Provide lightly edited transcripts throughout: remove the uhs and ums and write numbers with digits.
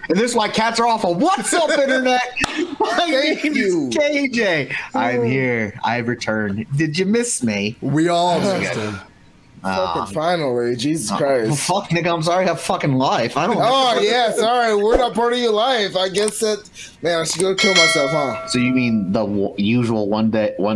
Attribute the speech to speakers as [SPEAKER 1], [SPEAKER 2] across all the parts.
[SPEAKER 1] And this is why cats are awful. What's up, internet? My name is KJ. I'm here. I returned. Did you miss me?
[SPEAKER 2] We all missed him.
[SPEAKER 3] Fucking finally, Jesus Christ.
[SPEAKER 1] Fuck, nigga, I'm sorry I have fucking life. I don't
[SPEAKER 3] Oh, yeah, sorry. We're not part of your life. I guess that, man, I should go kill myself, huh?
[SPEAKER 1] So you mean the usual one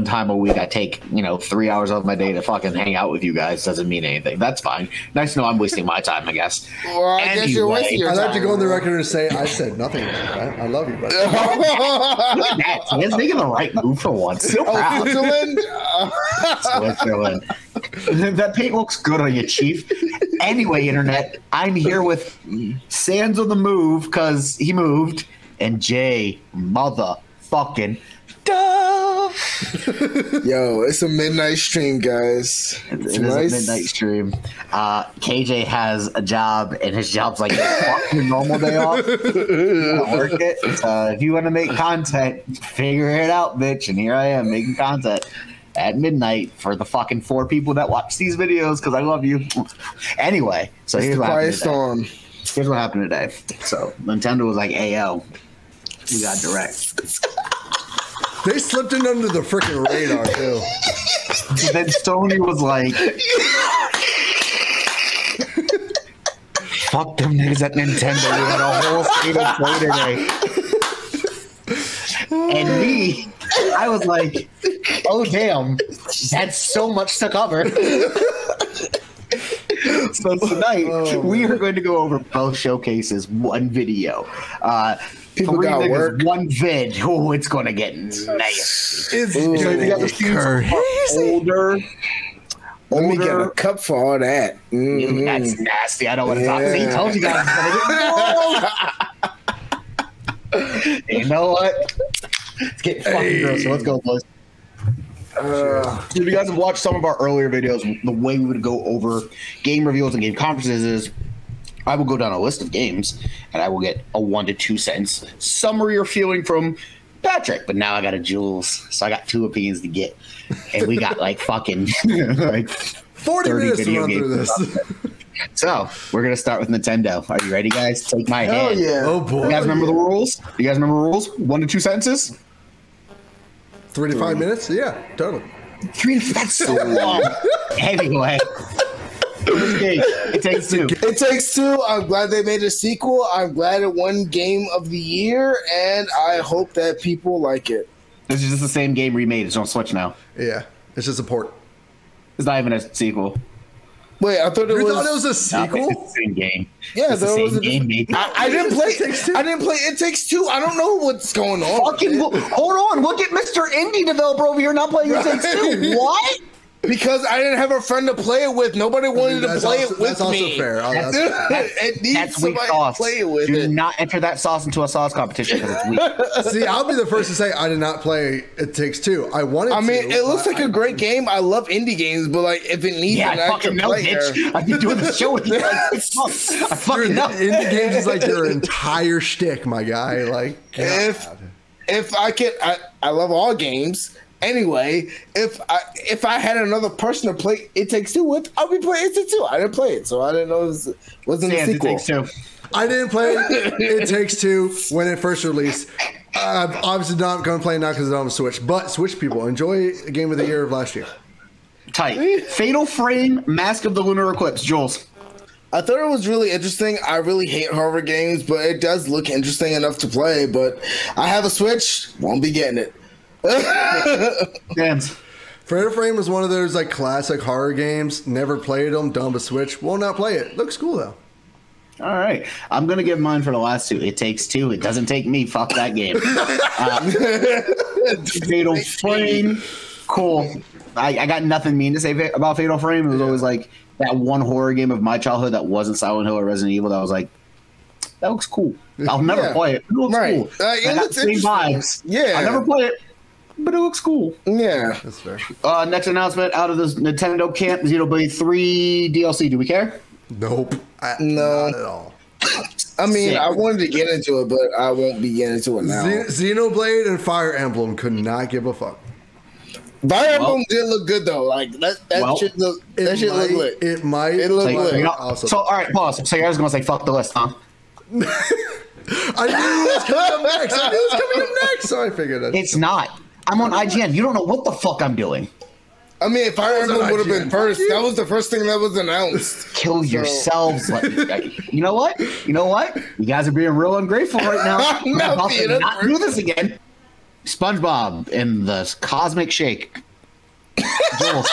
[SPEAKER 1] time a week I take, 3 hours of my day to fucking hang out with you guys doesn't mean anything. That's fine. Nice to know I'm wasting my time, I guess.
[SPEAKER 3] Well, I guess you're wasting your time.
[SPEAKER 2] I'd like to go on the record and say I said nothing about that. I love you, buddy.
[SPEAKER 1] Look at that. He's making the right move for once. So proud. Switzerland. That paint looks good on you, Chief. Anyway, internet, I'm here with Sans on the move because he moved, and Jay motherfucking Dove.
[SPEAKER 3] Yo, it's a midnight stream, guys.
[SPEAKER 1] It's a midnight stream. KJ has a job, and his job's like fuck your normal day off. Work it. If you want to make content, figure it out, bitch. And here I am making content at midnight for the fucking 4 people that watch these videos because I love you. Anyway, so here's what happened today. Here's what happened today. So Nintendo was like, "Ayo, we got direct."
[SPEAKER 2] They slipped in under the freaking radar too.
[SPEAKER 1] Then Sony was like, "Fuck them niggas at Nintendo. We had a whole state of play today." And me, I was like, "Oh damn, that's so much to cover." So tonight we are going to go over both showcases, one video.
[SPEAKER 3] People got work.
[SPEAKER 1] One vid. Oh, it's gonna get nasty.
[SPEAKER 3] So you got the older. Let me get a cup for all that. Mm-hmm.
[SPEAKER 1] That's nasty. I don't want to talk. See, told you guys. You know what? It's getting fucking gross. So let's go, boys. If you guys have watched some of our earlier videos, the way we would go over game reveals and game conferences is I will go down a list of games and I will get a 1 to 2 sentence summary or feeling from Patrick. But now I got a Jules, so I got 2 opinions to get, and we got like fucking like
[SPEAKER 2] 40 minutes to run through this.
[SPEAKER 1] So we're gonna start with Nintendo. Are you ready, guys? Take my hand.
[SPEAKER 3] Yeah.
[SPEAKER 2] Oh boy!
[SPEAKER 1] You guys remember the rules? You guys remember rules? 1 to 2 sentences.
[SPEAKER 2] 3 to 5 minutes? Yeah, totally.
[SPEAKER 1] 3 to that's so long. Anyway, it takes 2.
[SPEAKER 3] It takes 2. I'm glad they made a sequel. I'm glad it won Game of the Year, and I hope that people like it.
[SPEAKER 1] This is just the same game remade. It's on Switch now.
[SPEAKER 2] Yeah, it's just a port.
[SPEAKER 1] It's not even a sequel.
[SPEAKER 3] Wait, I thought it
[SPEAKER 2] was a sequel.
[SPEAKER 1] No, it's the same game.
[SPEAKER 3] Yeah,
[SPEAKER 1] it's the same game.
[SPEAKER 3] I didn't play. I didn't play. It Takes Two. I don't know what's going on.
[SPEAKER 1] Hold on. Look at Mr. Indie developer over here not playing It Takes Two. What?
[SPEAKER 3] Because I didn't have a friend to play it with. Nobody wanted to play it with me.
[SPEAKER 2] That's also fair.
[SPEAKER 1] That's weak sauce.
[SPEAKER 3] Play it with
[SPEAKER 1] Do not enter that sauce into a sauce competition because it's weak.
[SPEAKER 2] See, I'll be the first to say I did not play It Takes Two. I wanted to.
[SPEAKER 3] I mean, it looks like a great game. I love indie games, but like if it needs an extra player,
[SPEAKER 1] I've been doing the show with you like 6 months. I fucking know.
[SPEAKER 2] Indie games is like your entire shtick, my guy. Like,
[SPEAKER 3] if I can, I love all games. Anyway, if I had another person to play It Takes Two with, I'll be playing It Takes Two. I didn't play it, so I didn't know it wasn't a sequel.
[SPEAKER 1] It Takes Two.
[SPEAKER 2] I didn't play It Takes Two when it first released. I'm obviously not going to play it now because it's on the Switch. But Switch people, enjoy the Game of the Year of last year.
[SPEAKER 1] Tight. Fatal Frame, Mask of the Lunar Eclipse. Jules.
[SPEAKER 3] I thought it was really interesting. I really hate horror games, but it does look interesting enough to play. But I have a Switch, won't be getting it.
[SPEAKER 1] Dance.
[SPEAKER 2] Fatal Frame was one of those like classic horror games. Never played them. Dumb to Switch. Will not play it. Looks cool though.
[SPEAKER 1] All right, I'm gonna give mine for the last 2. It Takes Two. It doesn't take me. Fuck that game. Fatal Frame. Cool. I got nothing mean to say about Fatal Frame. It was always like that one horror game of my childhood that wasn't Silent Hill or Resident Evil. That was like, that looks cool. I'll never play it. It looks cool.
[SPEAKER 3] It looks
[SPEAKER 1] same vibes. Yeah. I'll never play it, but it looks cool.
[SPEAKER 3] Yeah.
[SPEAKER 2] That's fair.
[SPEAKER 1] Next announcement out of this Nintendo camp, Xenoblade 3 DLC. Do we care?
[SPEAKER 2] Nope.
[SPEAKER 3] No.
[SPEAKER 2] Not at all.
[SPEAKER 3] I mean, I wanted to get into it, but I won't be getting into it now.
[SPEAKER 2] Xenoblade and Fire Emblem could not give a fuck.
[SPEAKER 3] Fire Emblem did look good though. Like that shit look lit.
[SPEAKER 2] It might.
[SPEAKER 3] It looked lit.
[SPEAKER 1] So all right, pause. So you're just gonna say fuck the list, huh?
[SPEAKER 2] I knew it was coming up next. So I figured it.
[SPEAKER 1] It's not. I'm on IGN. You don't know what the fuck I'm doing.
[SPEAKER 3] I mean, if Fire Emblem would have been first, that was the first thing that was announced.
[SPEAKER 1] Kill yourselves. You know what? You know what? You guys are being real ungrateful right now. I'm about to not do this again. SpongeBob in the Cosmic Shake. Joel.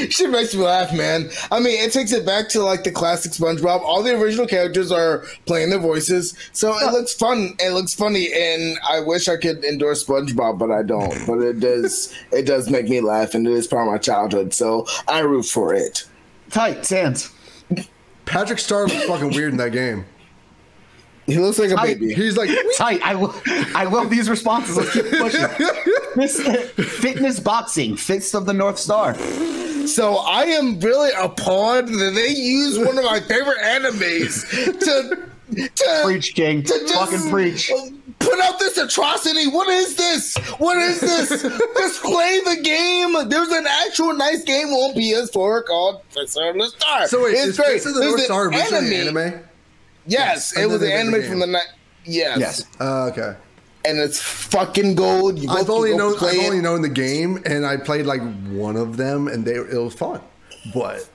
[SPEAKER 3] Shit makes me laugh, man. I mean, it takes it back to like the classic SpongeBob. All the original characters are playing their voices, so it looks fun. It looks funny, and I wish I could endorse SpongeBob, but I don't. But it does. It does make me laugh, and it is part of my childhood, so I root for it.
[SPEAKER 1] Tight, Sans.
[SPEAKER 2] Patrick Star looks fucking weird in that game.
[SPEAKER 3] He looks like a baby.
[SPEAKER 2] He's like
[SPEAKER 1] tight. I love these responses. Let's keep pushing. Fitness boxing, Fist of the North Star.
[SPEAKER 3] So I am really appalled that they use one of my favorite animes to
[SPEAKER 1] preach, King. To fucking preach.
[SPEAKER 3] Put out this atrocity. What is this? What is this? Just play the game. There's an actual nice game on PS4 called Fist of the Star.
[SPEAKER 2] So wait,
[SPEAKER 3] it's great.
[SPEAKER 2] Fist of the North Star originally anime?
[SPEAKER 3] Yes, it was an anime from the night. Yes.
[SPEAKER 2] Okay.
[SPEAKER 3] And it's fucking gold.
[SPEAKER 2] I've only known the game, and I played like one of them, and it was fun. But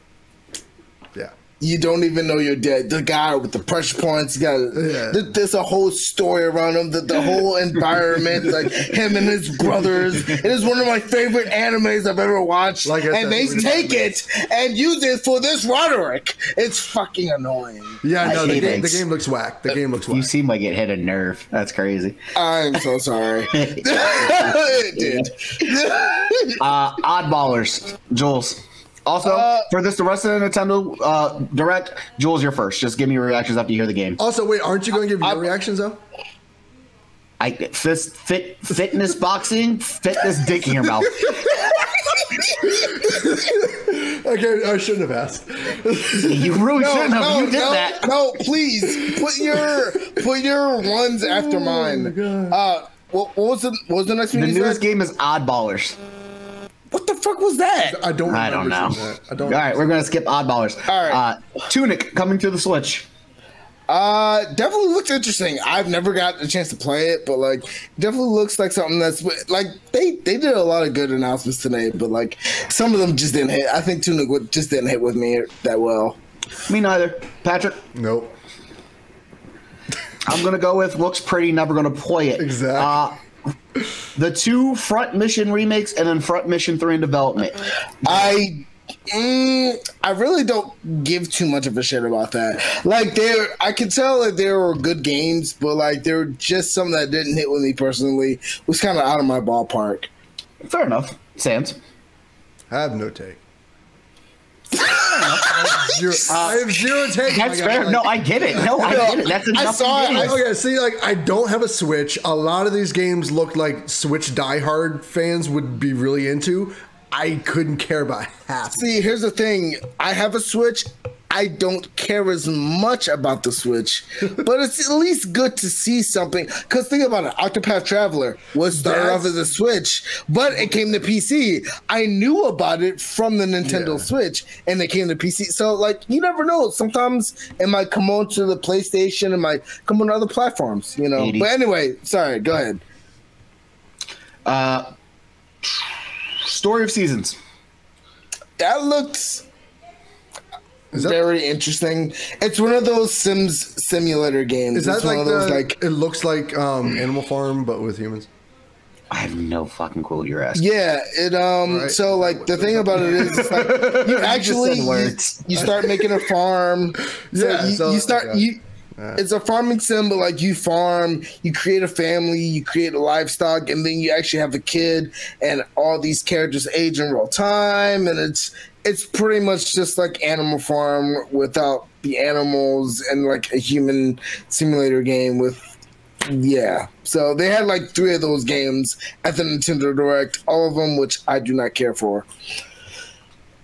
[SPEAKER 2] yeah,
[SPEAKER 3] you don't even know you're dead. The guy with the pressure points, there's a whole story around him. The whole environment, like him and his brothers. It is one of my favorite animes I've ever watched. And they take it and use it for this rhetoric. It's fucking annoying.
[SPEAKER 2] Yeah, no, the game looks whack. The game looks whack.
[SPEAKER 1] You seem like it hit a nerve. That's crazy.
[SPEAKER 3] I'm so sorry. It did.
[SPEAKER 1] Oddballers, Jules. Also, for the rest of the Nintendo Direct, Jules, you're first. Just give me your reactions after you hear the game.
[SPEAKER 2] Also, wait, aren't you going to give your reactions though?
[SPEAKER 1] Fitness boxing, fitness dick in your mouth.
[SPEAKER 2] Okay, I shouldn't have asked.
[SPEAKER 1] You really shouldn't have. You did that.
[SPEAKER 3] No, please put your ones after mine. What was the next one?
[SPEAKER 1] The newest game is Oddballers.
[SPEAKER 3] What the fuck was that?
[SPEAKER 2] I don't know.
[SPEAKER 1] All right, we're gonna skip Oddballers.
[SPEAKER 3] All right,
[SPEAKER 1] Tunic coming to the Switch.
[SPEAKER 3] Definitely looks interesting. I've never got a chance to play it, but like, definitely looks like something that's like they did a lot of good announcements today, but like some of them just didn't hit. I think Tunic just didn't hit with me that well.
[SPEAKER 1] Me neither. Patrick?
[SPEAKER 2] Nope.
[SPEAKER 1] I'm gonna go with looks pretty. Never gonna play it.
[SPEAKER 2] Exactly.
[SPEAKER 1] The 2 Front Mission remakes and then Front Mission 3 in development.
[SPEAKER 3] I really don't give too much of a shit about that. Like I could tell that there were good games, but like there were just some that didn't hit with me personally. It was kind of out of my ballpark.
[SPEAKER 1] Fair enough. Sans?
[SPEAKER 2] I have no take. I have zero take.
[SPEAKER 1] That's fair. Like, no, I get it. I get it. That's enough.
[SPEAKER 2] Okay, see, like I don't have a Switch. A lot of these games look like Switch diehard fans would be really into. I couldn't care about half.
[SPEAKER 3] See, here's the thing. I have a Switch. I don't care as much about the Switch, but it's at least good to see something. Because think about it, Octopath Traveler was started off as a Switch, but it came to PC. I knew about it from the Nintendo Switch, and it came to PC. So, like, you never know. Sometimes it might come on to the PlayStation, it might come on other platforms, you know.
[SPEAKER 1] 80.
[SPEAKER 3] But anyway, sorry, go ahead.
[SPEAKER 1] Story of Seasons.
[SPEAKER 3] That looks very interesting. It's one of those simulator games.
[SPEAKER 2] Is that
[SPEAKER 3] it's
[SPEAKER 2] like
[SPEAKER 3] one of those, like
[SPEAKER 2] it looks like Animal Farm but with humans?
[SPEAKER 1] I have no fucking clue what you're asking.
[SPEAKER 3] Yeah, it right. So like the thing about it is it's like you actually you start making a farm. It's a farming sim, but like you farm, you create a family, you create a livestock, and then you actually have a kid, and all these characters age in real time, and it's pretty much just like Animal Farm without the animals and like a human simulator game with. Yeah, so they had like 3 of those games at the Nintendo Direct, all of them which I do not care for.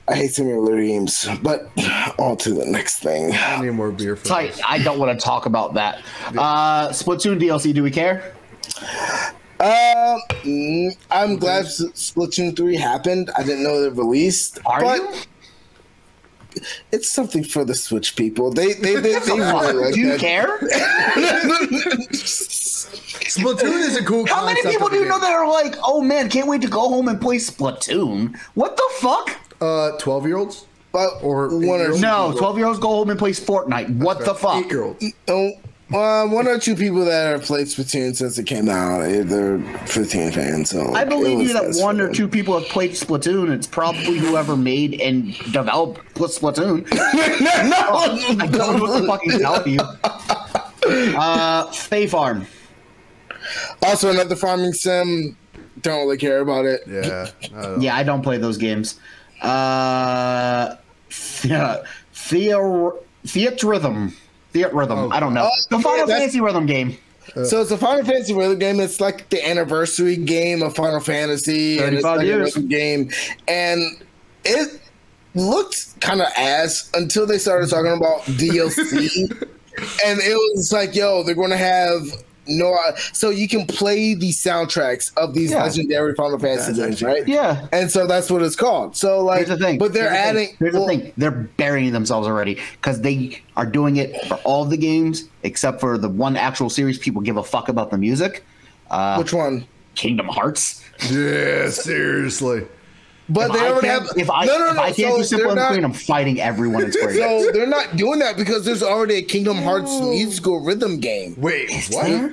[SPEAKER 3] I hate simulator games, but on to the next thing.
[SPEAKER 2] I need more beer for
[SPEAKER 1] Tight. I don't want to talk about that. Splatoon DLC, do we care?
[SPEAKER 3] I'm glad Splatoon 3 happened. I didn't know it released.
[SPEAKER 1] Are you?
[SPEAKER 3] it's something for the Switch people. They really like
[SPEAKER 1] do you
[SPEAKER 3] that.
[SPEAKER 1] care?
[SPEAKER 2] Splatoon is a cool
[SPEAKER 1] How many
[SPEAKER 2] concept
[SPEAKER 1] people
[SPEAKER 2] of
[SPEAKER 1] do
[SPEAKER 2] a
[SPEAKER 1] you know
[SPEAKER 2] game.
[SPEAKER 1] that are like, oh man, can't wait to go home and play Splatoon? What the fuck?
[SPEAKER 2] 12-year-olds?
[SPEAKER 3] But
[SPEAKER 2] Or
[SPEAKER 3] one or
[SPEAKER 2] 8-year-olds?
[SPEAKER 1] No, 12-year-olds go home and play Fortnite. What the fuck?
[SPEAKER 2] 8-year-olds.
[SPEAKER 3] one or two people that have played Splatoon since it came out. They're 15 fans. So
[SPEAKER 1] I believe you that
[SPEAKER 3] that's
[SPEAKER 1] one or
[SPEAKER 3] fun.
[SPEAKER 1] two people have played Splatoon. It's probably whoever made and developed Splatoon. I don't know what to fucking tell you. Fae Farm.
[SPEAKER 3] Also, another farming sim. Don't really care about it.
[SPEAKER 2] Yeah.
[SPEAKER 1] Yeah, I don't play those games. Theatrhythm. I don't know. The Final Fantasy Rhythm game.
[SPEAKER 3] So it's a Final Fantasy rhythm game. It's like the anniversary game of Final Fantasy, and it's
[SPEAKER 1] 35
[SPEAKER 3] like a
[SPEAKER 1] years.
[SPEAKER 3] rhythm game. And it looked kind of ass until they started talking about DLC, and it was like, yo, they're going to have. No, so you can play the soundtracks of these legendary Final Fantasy games, right?
[SPEAKER 1] Yeah.
[SPEAKER 3] And so that's what it's called. So like,
[SPEAKER 1] Here's the thing.
[SPEAKER 3] but they're adding.
[SPEAKER 1] Here's the thing. They're burying themselves already because they are doing it for all the games except for the one actual series people give a fuck about the music.
[SPEAKER 3] Which one?
[SPEAKER 1] Kingdom Hearts.
[SPEAKER 2] Yeah, seriously.
[SPEAKER 3] But they already have.
[SPEAKER 1] If I can't do Simple and Clean, I'm fighting everyone in Square Enix.
[SPEAKER 3] So they're not doing that because there's already a Kingdom Hearts musical rhythm game.
[SPEAKER 2] Wait, what?
[SPEAKER 1] There?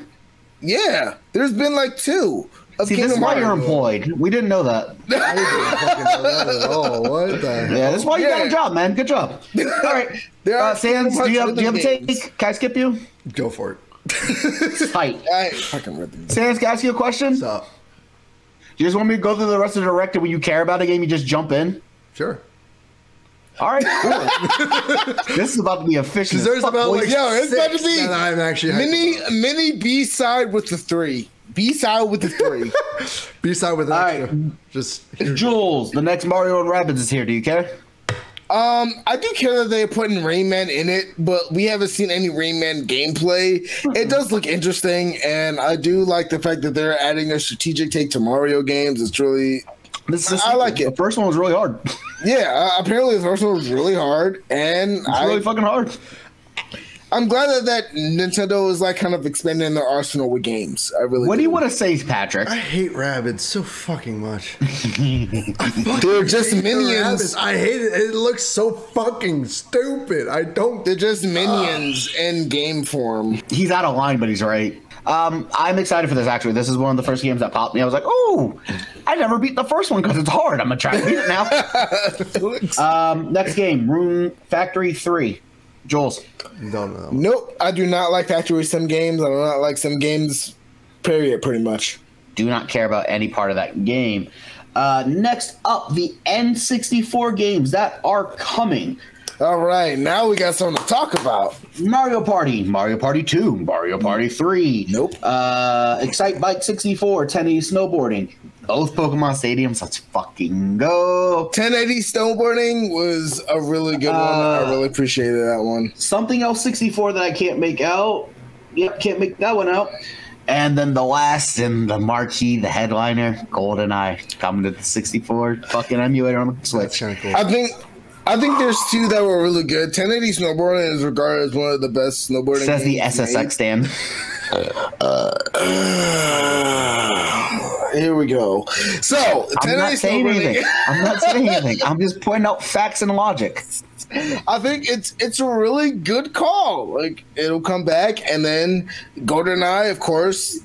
[SPEAKER 3] Yeah, there's been like two. Of
[SPEAKER 1] See, this is
[SPEAKER 3] Kingdom
[SPEAKER 1] why you're
[SPEAKER 3] Hearts.
[SPEAKER 1] employed. We didn't know that.
[SPEAKER 2] I didn't fucking know that at all. What the hell?
[SPEAKER 1] Yeah, that's why you got
[SPEAKER 3] Yeah.
[SPEAKER 1] a job, man. Good job. All right.
[SPEAKER 3] There are
[SPEAKER 1] Sans,
[SPEAKER 3] Kingdom
[SPEAKER 1] do you
[SPEAKER 3] Hearts
[SPEAKER 1] have a
[SPEAKER 3] rhythm games.
[SPEAKER 1] take? Can I skip you?
[SPEAKER 2] Go for it.
[SPEAKER 1] Tight.
[SPEAKER 3] I fucking rhythm.
[SPEAKER 1] Sans, can I ask you a question?
[SPEAKER 2] What's up?
[SPEAKER 1] You just want me to go through the rest of the direct, and when you care about a game, you just jump in?
[SPEAKER 2] Sure.
[SPEAKER 1] All right, cool. This is about to be efficient.
[SPEAKER 2] Because there's about like
[SPEAKER 3] Yo, it's about to
[SPEAKER 2] six
[SPEAKER 3] be
[SPEAKER 2] that I'm actually
[SPEAKER 3] mini B-side with the three. B-side with the three.
[SPEAKER 2] B-side with an
[SPEAKER 1] All
[SPEAKER 2] extra.
[SPEAKER 1] right.
[SPEAKER 2] Just
[SPEAKER 1] Jules, the next Mario and Rabbids is here. Do you care?
[SPEAKER 3] I do care that they're putting Rayman in it, but we haven't seen any Rayman gameplay. It does look interesting, and I do like the fact that they're adding a strategic take to Mario games. It's really, I like it.
[SPEAKER 1] The first one was really hard.
[SPEAKER 3] Yeah, apparently the first one was really hard, and
[SPEAKER 1] It's really fucking hard.
[SPEAKER 3] I'm glad that Nintendo is like kind of expanding their arsenal with games. I really.
[SPEAKER 1] What do you want to say, Patrick?
[SPEAKER 2] I hate Rabbids so fucking much.
[SPEAKER 3] They're just
[SPEAKER 2] Rabbids.
[SPEAKER 3] minions.
[SPEAKER 2] I hate it. It looks so fucking stupid. I don't.
[SPEAKER 3] They're just minions in game form.
[SPEAKER 1] He's out of line, but he's right. I'm excited for this, actually. This is one of the first games that popped me. I was like, oh, I never beat the first one because it's hard. I'm going to try to beat it now. Next game, Rune Factory 3. Jules.
[SPEAKER 2] Don't know.
[SPEAKER 3] Nope, I do not like Factory Sim games. I do not like Sim games, period, pretty much.
[SPEAKER 1] Do not care about any part of that game. Next up, the N64 games that are coming.
[SPEAKER 3] All right, now we got something to talk about.
[SPEAKER 1] Mario Party, Mario Party 2, Mario Party 3.
[SPEAKER 3] Nope.
[SPEAKER 1] Excite Bike 64, 1080 snowboarding. Both Pokemon Stadiums. Let's fucking go.
[SPEAKER 3] 1080 snowboarding was a really good one. I really appreciated that one.
[SPEAKER 1] Something else 64 that I can't make out. Yep, can't make that one out. And then the last and the marquee, the headliner, GoldenEye, coming to the 64 fucking emulator on the
[SPEAKER 2] That's
[SPEAKER 1] Switch.
[SPEAKER 2] kind of cool.
[SPEAKER 3] I think there's two that were really good. 1080 snowboarding is regarded as one of the best snowboarding
[SPEAKER 1] Says the
[SPEAKER 3] games
[SPEAKER 1] SSX
[SPEAKER 3] made.
[SPEAKER 1] stand.
[SPEAKER 3] Here we go. So,
[SPEAKER 1] I'm
[SPEAKER 3] 1080
[SPEAKER 1] not saying
[SPEAKER 3] snowboarding.
[SPEAKER 1] anything. I'm not saying anything. I'm just pointing out facts and logic.
[SPEAKER 3] I think it's a really good call. Like, it'll come back, and then GoldenEye, of course,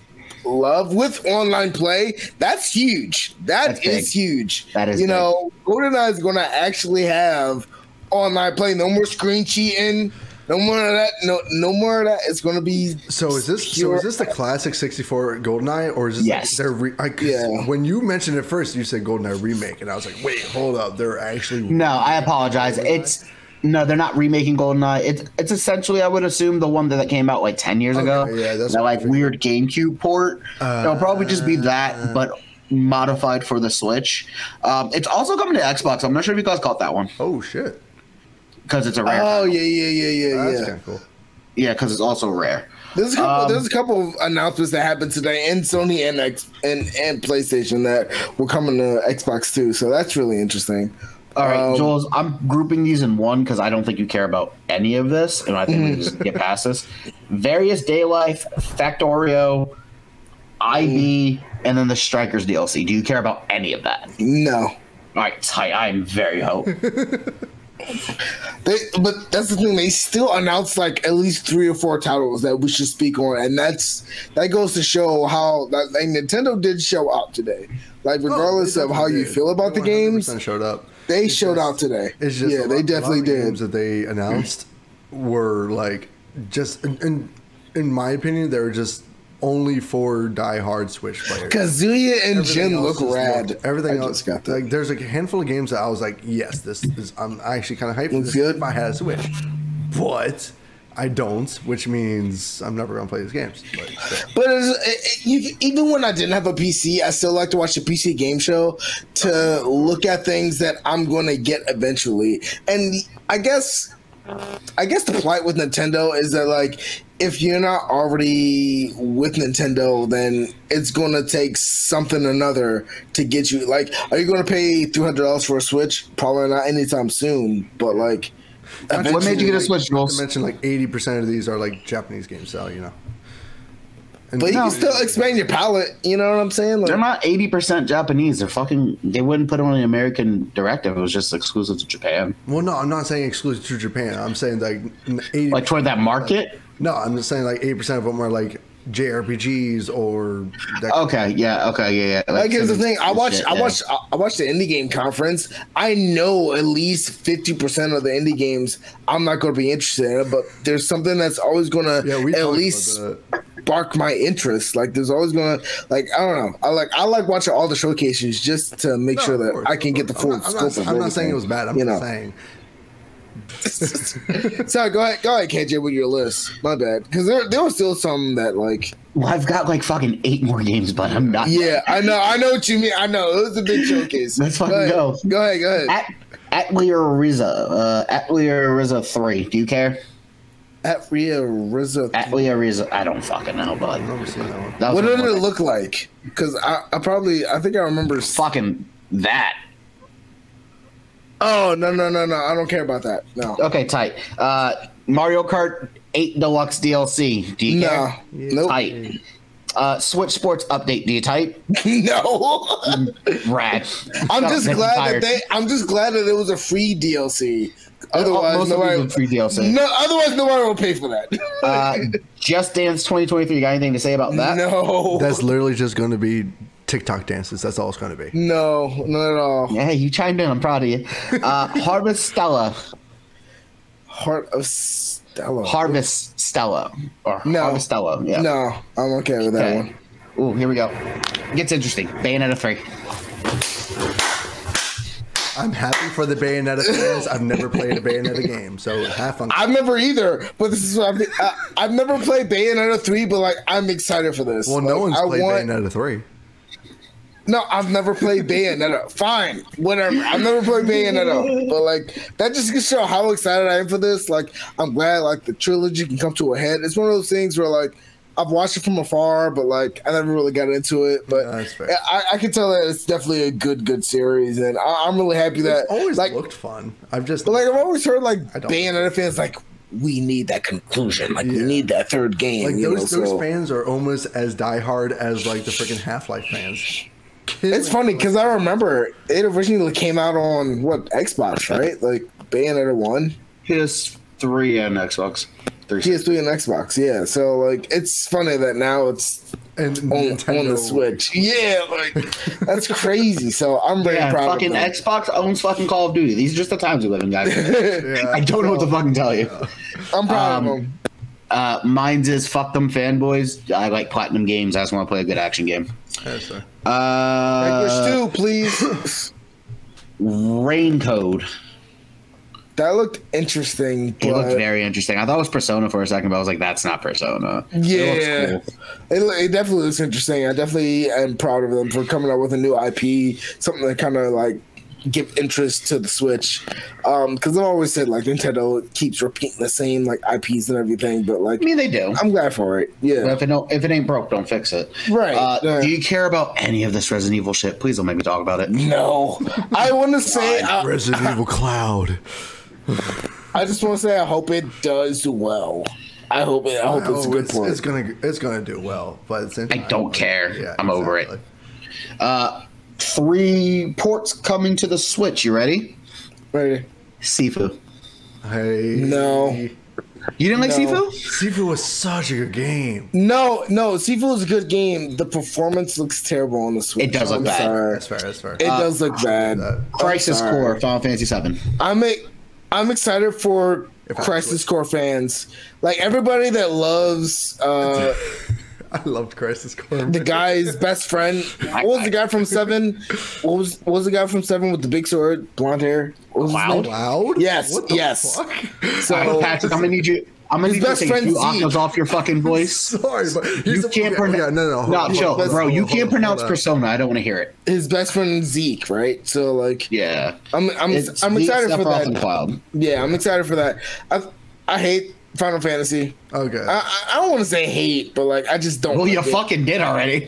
[SPEAKER 3] love with online play. That's huge.
[SPEAKER 1] That's big.
[SPEAKER 3] Is huge.
[SPEAKER 1] That is
[SPEAKER 3] you
[SPEAKER 1] big.
[SPEAKER 3] know, GoldenEye is going to actually have online play. No more screen cheating. No more of that. No more of that. It's going to be.
[SPEAKER 2] So is this the classic 64 GoldenEye, or is this
[SPEAKER 1] Yes.
[SPEAKER 2] their
[SPEAKER 3] Yeah.
[SPEAKER 2] When you mentioned it first, you said GoldenEye remake, and I was like, wait, hold up, they're actually
[SPEAKER 1] No, I apologize. No, they're not remaking GoldenEye. It's essentially, I would assume, the one that came out like 10 years ago.
[SPEAKER 2] yeah, that's
[SPEAKER 1] that
[SPEAKER 2] what I
[SPEAKER 1] like
[SPEAKER 2] figured.
[SPEAKER 1] weird GameCube port. It'll probably just be that, but modified for the Switch. It's also coming to Xbox. I'm not sure if you guys caught that one
[SPEAKER 2] Oh shit,
[SPEAKER 1] because it's a rare.
[SPEAKER 3] Oh
[SPEAKER 1] title.
[SPEAKER 2] that's
[SPEAKER 3] yeah.
[SPEAKER 2] kind of cool.
[SPEAKER 1] Yeah, because it's also rare.
[SPEAKER 3] There's a couple of announcements that happened today, and Sony and PlayStation that will come to Xbox too. So that's really interesting.
[SPEAKER 1] All right, Jules, I'm grouping these in one because I don't think you care about any of this, and I think we just get past this. Various Day Life, Factorio, IB, and then the Strikers DLC. Do you care about any of that?
[SPEAKER 3] No.
[SPEAKER 1] All right, tight. I'm very hope.
[SPEAKER 3] But that's the thing. They still announced like at least 3 or 4 titles that we should speak on, and that goes to show how like Nintendo did show out today. Like regardless of how you feel about the games,
[SPEAKER 2] showed up.
[SPEAKER 3] They showed out today.
[SPEAKER 2] It's just
[SPEAKER 3] yeah, they definitely did.
[SPEAKER 2] Games that they announced were like just, in my opinion, they were just only for die-hard Switch players.
[SPEAKER 3] Kazuya and Jin look rad.
[SPEAKER 2] Everything else got that. Like, there's a handful of games that I was like, yes, this is. I'm actually kind of hyped for this if I had a Switch, but I don't, which means I'm never gonna play these games.
[SPEAKER 3] But even when I didn't have a PC, I still like to watch the PC game show to look at things that I'm gonna get eventually. And I guess the plight with Nintendo is that like if you're not already with Nintendo, then it's gonna take something or another to get you. Like, are you gonna pay $300 for a Switch? Probably not anytime soon. But like.
[SPEAKER 1] What made you get a Switch, Jules?
[SPEAKER 2] To mention, like 80% of these are like Japanese games, so you know. And
[SPEAKER 3] but you can still expand your palette. You know what I'm saying? Like,
[SPEAKER 1] they're not 80% Japanese. They're fucking. They wouldn't put it on the American directive. It was just exclusive to Japan.
[SPEAKER 2] Well, no, I'm not saying exclusive to Japan. I'm saying like 80%.
[SPEAKER 1] Like toward that market.
[SPEAKER 2] No, I'm just saying like 80% of them are like JRPGs or.
[SPEAKER 1] Okay, yeah.
[SPEAKER 3] Like here's the thing. I watched the indie game conference. I know at least 50% of the indie games I'm not going to be interested in, but there's something that's always going to at least spark my interest. Like there's always going to like I don't know. I like watching all the showcases just to make sure that I can get the full scope.
[SPEAKER 2] I'm not saying it was bad. I'm just saying.
[SPEAKER 3] Sorry, go ahead, KJ, with your list. My bad, because there were still some that like.
[SPEAKER 1] Well, I've got like fucking 8 more games, but I'm not.
[SPEAKER 3] Yeah, I know what you mean. I know it was a big showcase.
[SPEAKER 1] Let's fucking go.
[SPEAKER 3] Go ahead.
[SPEAKER 1] Atelier Riza 3. Do you care?
[SPEAKER 3] Atelier Riza.
[SPEAKER 1] I don't fucking know, but.
[SPEAKER 2] I've never seen that one.
[SPEAKER 3] What did it look like? Because I think I remember
[SPEAKER 1] fucking that.
[SPEAKER 3] Oh, no. I don't care about that. No.
[SPEAKER 1] Okay, tight. Mario Kart 8 Deluxe DLC. Do you care?
[SPEAKER 3] Nope.
[SPEAKER 1] Tight. Switch Sports Update. Do you type?
[SPEAKER 3] No.
[SPEAKER 1] Rad.
[SPEAKER 3] I'm just glad that it was a free DLC. Otherwise, nobody
[SPEAKER 1] free DLC.
[SPEAKER 3] No, otherwise nobody will pay for that.
[SPEAKER 1] Just Dance 2023. You got anything to say about that?
[SPEAKER 3] No.
[SPEAKER 2] That's literally just going to be TikTok dances. That's all it's going to be.
[SPEAKER 3] No, not at all.
[SPEAKER 1] Yeah, you chimed in. I'm proud of you. Harvest Stella.
[SPEAKER 3] Heart of Stella.
[SPEAKER 1] Harvest Stella. Or
[SPEAKER 3] no.
[SPEAKER 1] Harvest Stella. Yeah.
[SPEAKER 3] No, I'm okay with that one.
[SPEAKER 1] Ooh, here we go. Gets interesting. Bayonetta 3.
[SPEAKER 2] I'm happy for the Bayonetta fans. I've never played a Bayonetta game, so have fun.
[SPEAKER 3] I've never either, but this is what I've never played Bayonetta 3, but like I'm excited for this.
[SPEAKER 2] Well, no one's played Bayonetta 3.
[SPEAKER 3] No, I've never played Bayonetta. Fine, whatever. I've never played Bayonetta, but like that just can show how excited I am for this. Like I'm glad like the trilogy can come to a head. It's one of those things where like I've watched it from afar, but like I never really got into it. But I can tell that it's definitely a good series, and I'm really happy that
[SPEAKER 2] it's always
[SPEAKER 3] like
[SPEAKER 2] looked fun. I've
[SPEAKER 3] always heard like Bayonetta fans like we need that conclusion, like we need that third game.
[SPEAKER 2] Like those fans are almost as diehard as like the freaking Half-Life fans.
[SPEAKER 3] It's funny because I remember it originally came out on Xbox, right? Like Bayonetta 1,
[SPEAKER 1] PS3 and Xbox.
[SPEAKER 3] PS3 and Xbox, yeah. So like, it's funny that now it's on the Switch. Yeah, like that's crazy. So I'm very proud.
[SPEAKER 1] Fucking of Xbox owns fucking Call of Duty. These are just the times we live in, guys. I don't know what to fucking tell you.
[SPEAKER 3] I'm proud of them.
[SPEAKER 1] Mine's is fuck them fanboys. I like Platinum Games. I just want to play a good action game.
[SPEAKER 2] Yes, sir.
[SPEAKER 3] English 2, please.
[SPEAKER 1] Rain Code.
[SPEAKER 3] That looked interesting.
[SPEAKER 1] It looked very interesting. I thought it was Persona for a second, but I was like, that's not Persona.
[SPEAKER 3] Yeah. It definitely looks interesting. I definitely am proud of them for coming out with a new IP, something that kind of like give interest to the Switch, because I've always said like Nintendo keeps repeating the same like IPs and everything, but like
[SPEAKER 1] I mean, they do.
[SPEAKER 3] I'm glad for it. Yeah,
[SPEAKER 1] but if it ain't broke, don't fix it.
[SPEAKER 3] Right.
[SPEAKER 1] Do you care about any of this Resident Evil shit? Please don't make me talk about it.
[SPEAKER 3] No, I want to say
[SPEAKER 2] Resident Evil Cloud.
[SPEAKER 3] I just want to say I hope it does well. I hope it's a good point.
[SPEAKER 2] It's gonna do well, but at the same time,
[SPEAKER 1] I don't care.
[SPEAKER 2] Yeah,
[SPEAKER 1] I'm over it. 3 ports coming to the Switch. You ready?
[SPEAKER 3] Ready.
[SPEAKER 1] Sifu.
[SPEAKER 2] Hey.
[SPEAKER 3] No.
[SPEAKER 1] You didn't like Sifu?
[SPEAKER 2] Sifu was such a good game.
[SPEAKER 3] No. Sifu is a good game. The performance looks terrible on the Switch.
[SPEAKER 1] It does look bad.
[SPEAKER 3] Sorry.
[SPEAKER 2] That's fair.
[SPEAKER 3] It does look bad.
[SPEAKER 1] Crisis Core, Final Fantasy VII.
[SPEAKER 3] I'm excited for Crisis Core fans. Like everybody that loves
[SPEAKER 2] I loved Crisis Core.
[SPEAKER 3] the guy's best friend. What was the guy from 7? What was the guy from 7 with the big sword, blonde hair? What was his name?
[SPEAKER 2] Loud?
[SPEAKER 3] Yes,
[SPEAKER 2] What the
[SPEAKER 3] yes.
[SPEAKER 2] fuck?
[SPEAKER 3] So
[SPEAKER 1] Patrick, I'm gonna need you. I'm gonna need you to take a few octaves off your fucking voice.
[SPEAKER 2] Sorry, but
[SPEAKER 1] You can't pronounce. No, chill, bro. You can't pronounce Persona. I don't want to hear it.
[SPEAKER 3] his best friend Zeke, right? So like,
[SPEAKER 1] Yeah,
[SPEAKER 3] I'm excited for that.
[SPEAKER 1] Cloud.
[SPEAKER 3] Yeah, I'm excited for that. I hate Final Fantasy.
[SPEAKER 2] Okay.
[SPEAKER 3] I don't want to say hate, but like I just don't.
[SPEAKER 1] Well,
[SPEAKER 3] like
[SPEAKER 1] you
[SPEAKER 3] it.
[SPEAKER 1] fucking did already.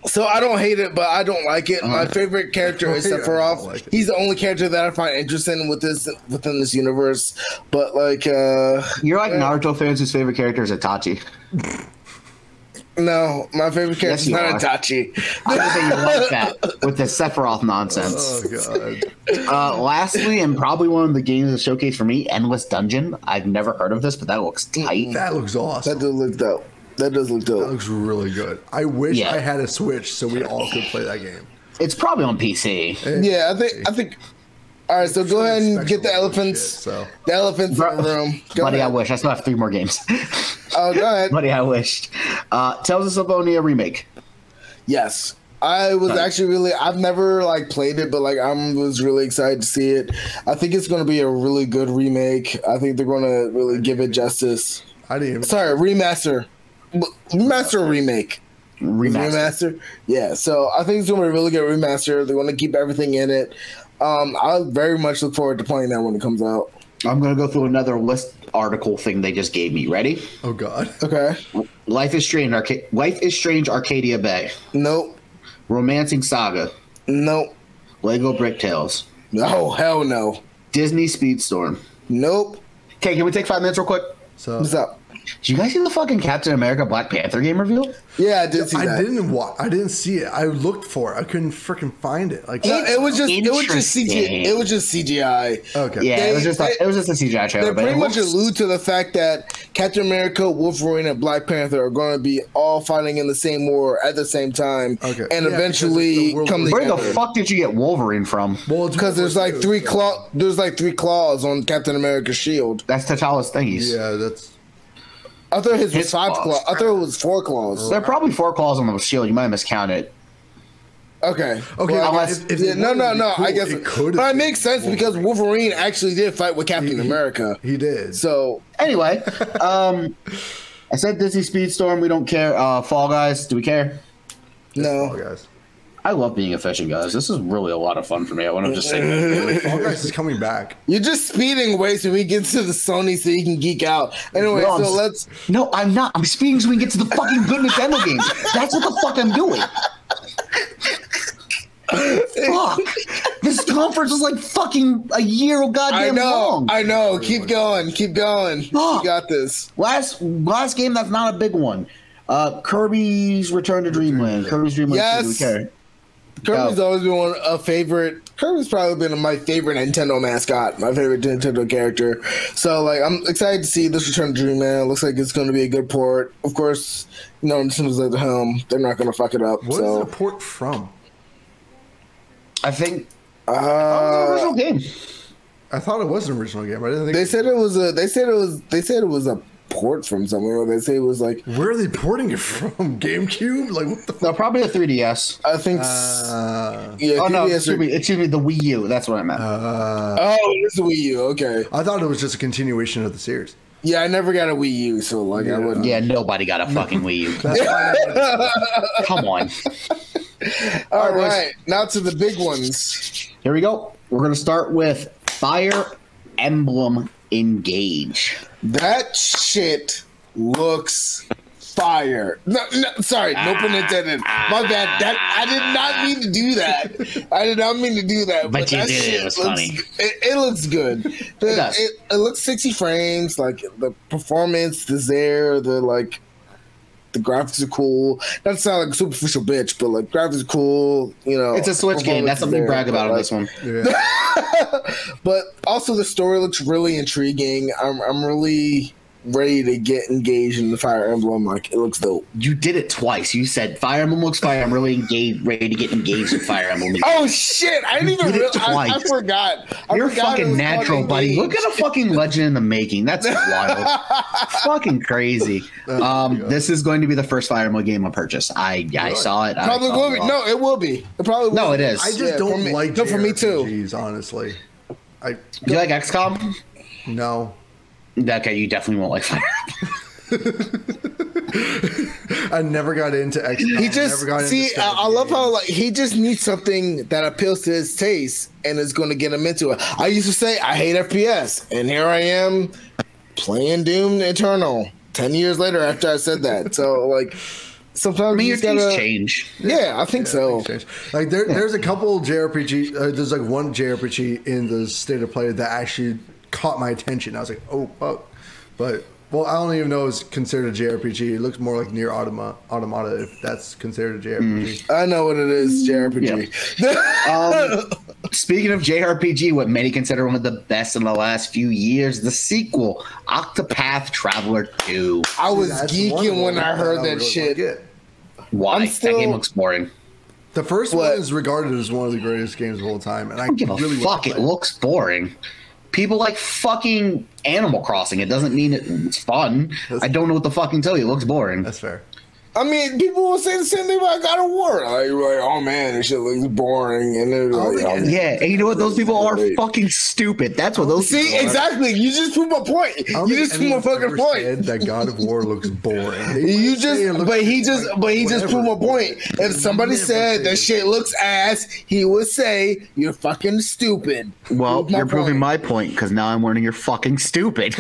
[SPEAKER 3] So I don't hate it, but I don't like it. My favorite character is Sephiroth.
[SPEAKER 2] like it.
[SPEAKER 3] He's the only character that I find interesting within this universe. But like,
[SPEAKER 1] You're like Naruto fans whose favorite character is Itachi.
[SPEAKER 3] no, my favorite character is
[SPEAKER 1] you
[SPEAKER 3] not
[SPEAKER 1] are.
[SPEAKER 3] Itachi.
[SPEAKER 1] I just say you like that with the Sephiroth nonsense.
[SPEAKER 2] Oh god.
[SPEAKER 1] Lastly, and probably one of the games of the showcase for me, Endless Dungeon. I've never heard of this, but that looks tight.
[SPEAKER 2] That looks awesome.
[SPEAKER 3] That does look dope. That does look dope.
[SPEAKER 2] That looks really good. I wish I had a Switch so we all could play that game.
[SPEAKER 1] It's probably on PC.
[SPEAKER 3] Yeah, I think. All right, so go ahead and get the elephants.
[SPEAKER 2] So.
[SPEAKER 3] The elephants in the room. Go
[SPEAKER 1] Buddy,
[SPEAKER 3] ahead.
[SPEAKER 1] I wish. I still have 3 more games.
[SPEAKER 3] Oh, go ahead.
[SPEAKER 1] Buddy, I wished. Tales of Symphonia remake.
[SPEAKER 3] Yes. I was actually really, I've never like played it, but like I was really excited to see it. I think it's going to be a really good remake. I think they're going to really give it justice.
[SPEAKER 2] I didn't even.
[SPEAKER 3] Sorry, remaster. Remaster or remake? Remaster? Yeah, so I think it's going to be a really good remaster. They're going to keep everything in it. I very much look forward to playing that when it comes out.
[SPEAKER 1] I'm going to go through another list article thing they just gave me. Ready?
[SPEAKER 2] Oh god.
[SPEAKER 3] Okay.
[SPEAKER 1] Life is Strange Arcadia Bay.
[SPEAKER 3] Nope.
[SPEAKER 1] Romancing Saga.
[SPEAKER 3] Nope.
[SPEAKER 1] Lego Brick Tales.
[SPEAKER 3] No, hell no.
[SPEAKER 1] Disney Speedstorm.
[SPEAKER 3] Nope.
[SPEAKER 1] Okay, can we take 5 minutes real quick?
[SPEAKER 2] So
[SPEAKER 3] What's up?
[SPEAKER 1] Did you guys see the fucking Captain America Black Panther game reveal?
[SPEAKER 3] Yeah, I did see that.
[SPEAKER 2] I didn't see it. I looked for it. I couldn't freaking find it. Like
[SPEAKER 3] No, it was just
[SPEAKER 1] Interesting.
[SPEAKER 3] CGI. It was just CGI.
[SPEAKER 2] okay.
[SPEAKER 1] Yeah, it was just a CGI trailer.
[SPEAKER 3] They
[SPEAKER 1] but
[SPEAKER 3] pretty
[SPEAKER 1] it
[SPEAKER 3] much
[SPEAKER 1] looks-
[SPEAKER 3] allude to the fact that Captain America, Wolverine, and Black Panther are going to be all fighting in the same war at the same time,
[SPEAKER 2] Okay.
[SPEAKER 3] and
[SPEAKER 2] Yeah,
[SPEAKER 3] eventually
[SPEAKER 2] because it's the World
[SPEAKER 3] come
[SPEAKER 2] War.
[SPEAKER 1] Where
[SPEAKER 3] together.
[SPEAKER 1] the fuck did you get Wolverine from?
[SPEAKER 2] Well,
[SPEAKER 3] Because there's like three claws on Captain America's shield.
[SPEAKER 1] That's T'Challa's thingies.
[SPEAKER 2] Yeah, that's.
[SPEAKER 3] I thought his was
[SPEAKER 1] His
[SPEAKER 3] 5
[SPEAKER 1] claws.
[SPEAKER 3] claws. I thought it was 4 claws.
[SPEAKER 1] There are probably 4 claws on the shield. You might have miscounted.
[SPEAKER 3] Okay.
[SPEAKER 2] Okay,
[SPEAKER 3] Well,
[SPEAKER 1] unless-
[SPEAKER 2] if
[SPEAKER 3] yeah,
[SPEAKER 2] it
[SPEAKER 3] no.
[SPEAKER 2] wanted to be
[SPEAKER 3] I
[SPEAKER 2] cool,
[SPEAKER 3] guess,
[SPEAKER 2] it could
[SPEAKER 3] but
[SPEAKER 2] have
[SPEAKER 3] it makes sense
[SPEAKER 2] been
[SPEAKER 3] because Wolverine actually did fight with Captain
[SPEAKER 2] He-
[SPEAKER 3] America.
[SPEAKER 2] He did.
[SPEAKER 3] So
[SPEAKER 1] Anyway, I said Disney Speedstorm. We don't care. Fall Guys. Do we care?
[SPEAKER 3] no.
[SPEAKER 2] Fall Guys.
[SPEAKER 1] I love being efficient, guys. This is really a lot of fun for me. I want to just say.
[SPEAKER 2] Fall Guys is coming back.
[SPEAKER 3] You're just speeding away so we get to the Sony so you can geek out. Anyway,
[SPEAKER 1] No,
[SPEAKER 3] so let's.
[SPEAKER 1] No, I'm not. I'm speeding so we can get to the fucking good Nintendo games. That's what the fuck I'm doing. Fuck. This conference is like fucking a year goddamn long.
[SPEAKER 3] I know. Keep going. Keep going.
[SPEAKER 1] Fuck.
[SPEAKER 3] You got this.
[SPEAKER 1] Last game that's not a big one. Kirby's Return to Dreamland. Kirby's Dream Land 2. Do we
[SPEAKER 3] Yes.
[SPEAKER 1] care?
[SPEAKER 3] Kirby's always been a favorite. Kirby's probably been my favorite Nintendo mascot, my favorite Nintendo character. So, like, I'm excited to see this Return to Dreamland. It looks like it's going to be a good port. Of course, you know, Nintendo's at the helm. They're not going to fuck it up.
[SPEAKER 2] What is
[SPEAKER 3] so,
[SPEAKER 2] the port from?
[SPEAKER 1] I think original game.
[SPEAKER 2] I thought it was an original game. I didn't think.
[SPEAKER 3] they said it was a. They said it was a port from somewhere. They say it was like.
[SPEAKER 2] Where are they porting it from? GameCube? Like what the?
[SPEAKER 1] No, probably a 3DS.
[SPEAKER 3] I think. Yeah.
[SPEAKER 1] Oh no,
[SPEAKER 3] 3DS or-
[SPEAKER 1] excuse me, the Wii U. That's what I meant.
[SPEAKER 3] Oh, it's a Wii U. Okay.
[SPEAKER 2] I thought it was just a continuation of the series.
[SPEAKER 3] Yeah, I never got a Wii U, so like I wouldn't.
[SPEAKER 1] Yeah, nobody got a fucking Wii U. Come on.
[SPEAKER 3] All right, now to the big ones.
[SPEAKER 1] Here we go. We're going to start with Fire Emblem Engage.
[SPEAKER 3] That shit looks fire. No, sorry, no pun intended. My bad. I did not mean to do that. I did not mean to do that.
[SPEAKER 1] But you
[SPEAKER 3] that
[SPEAKER 1] did.
[SPEAKER 3] Shit
[SPEAKER 1] It was
[SPEAKER 3] looks,
[SPEAKER 1] funny.
[SPEAKER 3] It looks good. It looks 60 frames. Like the performance is there. The graphics are cool. Not to sound like a superficial bitch, but like graphics are cool. You know,
[SPEAKER 1] It's a Switch game. That's something to brag about on this one.
[SPEAKER 2] Yeah.
[SPEAKER 3] But also the story looks really intriguing. I'm really ready to get engaged in the Fire Emblem. Like, it looks dope.
[SPEAKER 1] You did it twice. You said Fire Emblem looks fire. I'm really ready to get engaged in Fire Emblem.
[SPEAKER 3] Oh shit! I didn't even realize. I forgot.
[SPEAKER 1] You're fucking natural, buddy. Look at a fucking legend in the making. That's wild. Fucking crazy. This is going to be the first Fire Emblem game I purchase. I saw it.
[SPEAKER 3] Probably will be. No, it will be. It probably will.
[SPEAKER 1] No, it is.
[SPEAKER 2] I just don't like JRPGs,
[SPEAKER 3] for me too.
[SPEAKER 2] Honestly.
[SPEAKER 1] Do you like XCOM?
[SPEAKER 2] No.
[SPEAKER 1] Okay, you definitely won't like Fire
[SPEAKER 2] I never got into XCOM.
[SPEAKER 3] He just I love how like he just needs something that appeals to his taste and is going to get him into it. I used to say I hate FPS, and here I am playing Doom Eternal 10 years later after I said that. So like sometimes
[SPEAKER 1] your tastes change.
[SPEAKER 3] Yeah, I think so.
[SPEAKER 2] Like there's a couple JRPG. There's like one JRPG in the State of Play that actually caught my attention. I was like, oh fuck. But I don't even know it's considered a JRPG. It looks more like Nier Automata, if that's considered a JRPG.
[SPEAKER 3] I know what it is, JRPG.
[SPEAKER 1] Yeah. Speaking of JRPG, what many consider one of the best in the last few years, the sequel, Octopath Traveler 2.
[SPEAKER 3] I was geeking when I heard that shit.
[SPEAKER 1] Why? That game looks boring.
[SPEAKER 2] The first one is regarded as one of the greatest games of all time, and I
[SPEAKER 1] don't give
[SPEAKER 2] really
[SPEAKER 1] a fuck. It looks boring. People like fucking Animal Crossing. It doesn't mean it's fun. I don't know what to fucking tell you. It looks boring.
[SPEAKER 2] That's fair.
[SPEAKER 3] I mean, people will say the same thing about God of War. Like, oh man, this shit looks boring. And they're like,
[SPEAKER 1] yeah, and you know what? Those people are fucking stupid. That's what those people are.
[SPEAKER 3] Exactly. You just proved my point. You just proved my fucking point.
[SPEAKER 2] That God of War looks boring.
[SPEAKER 3] But he just proved my point. If somebody said that shit looks ass, he would say you're fucking stupid.
[SPEAKER 1] Well, you're proving my point because now I'm learning you're fucking stupid.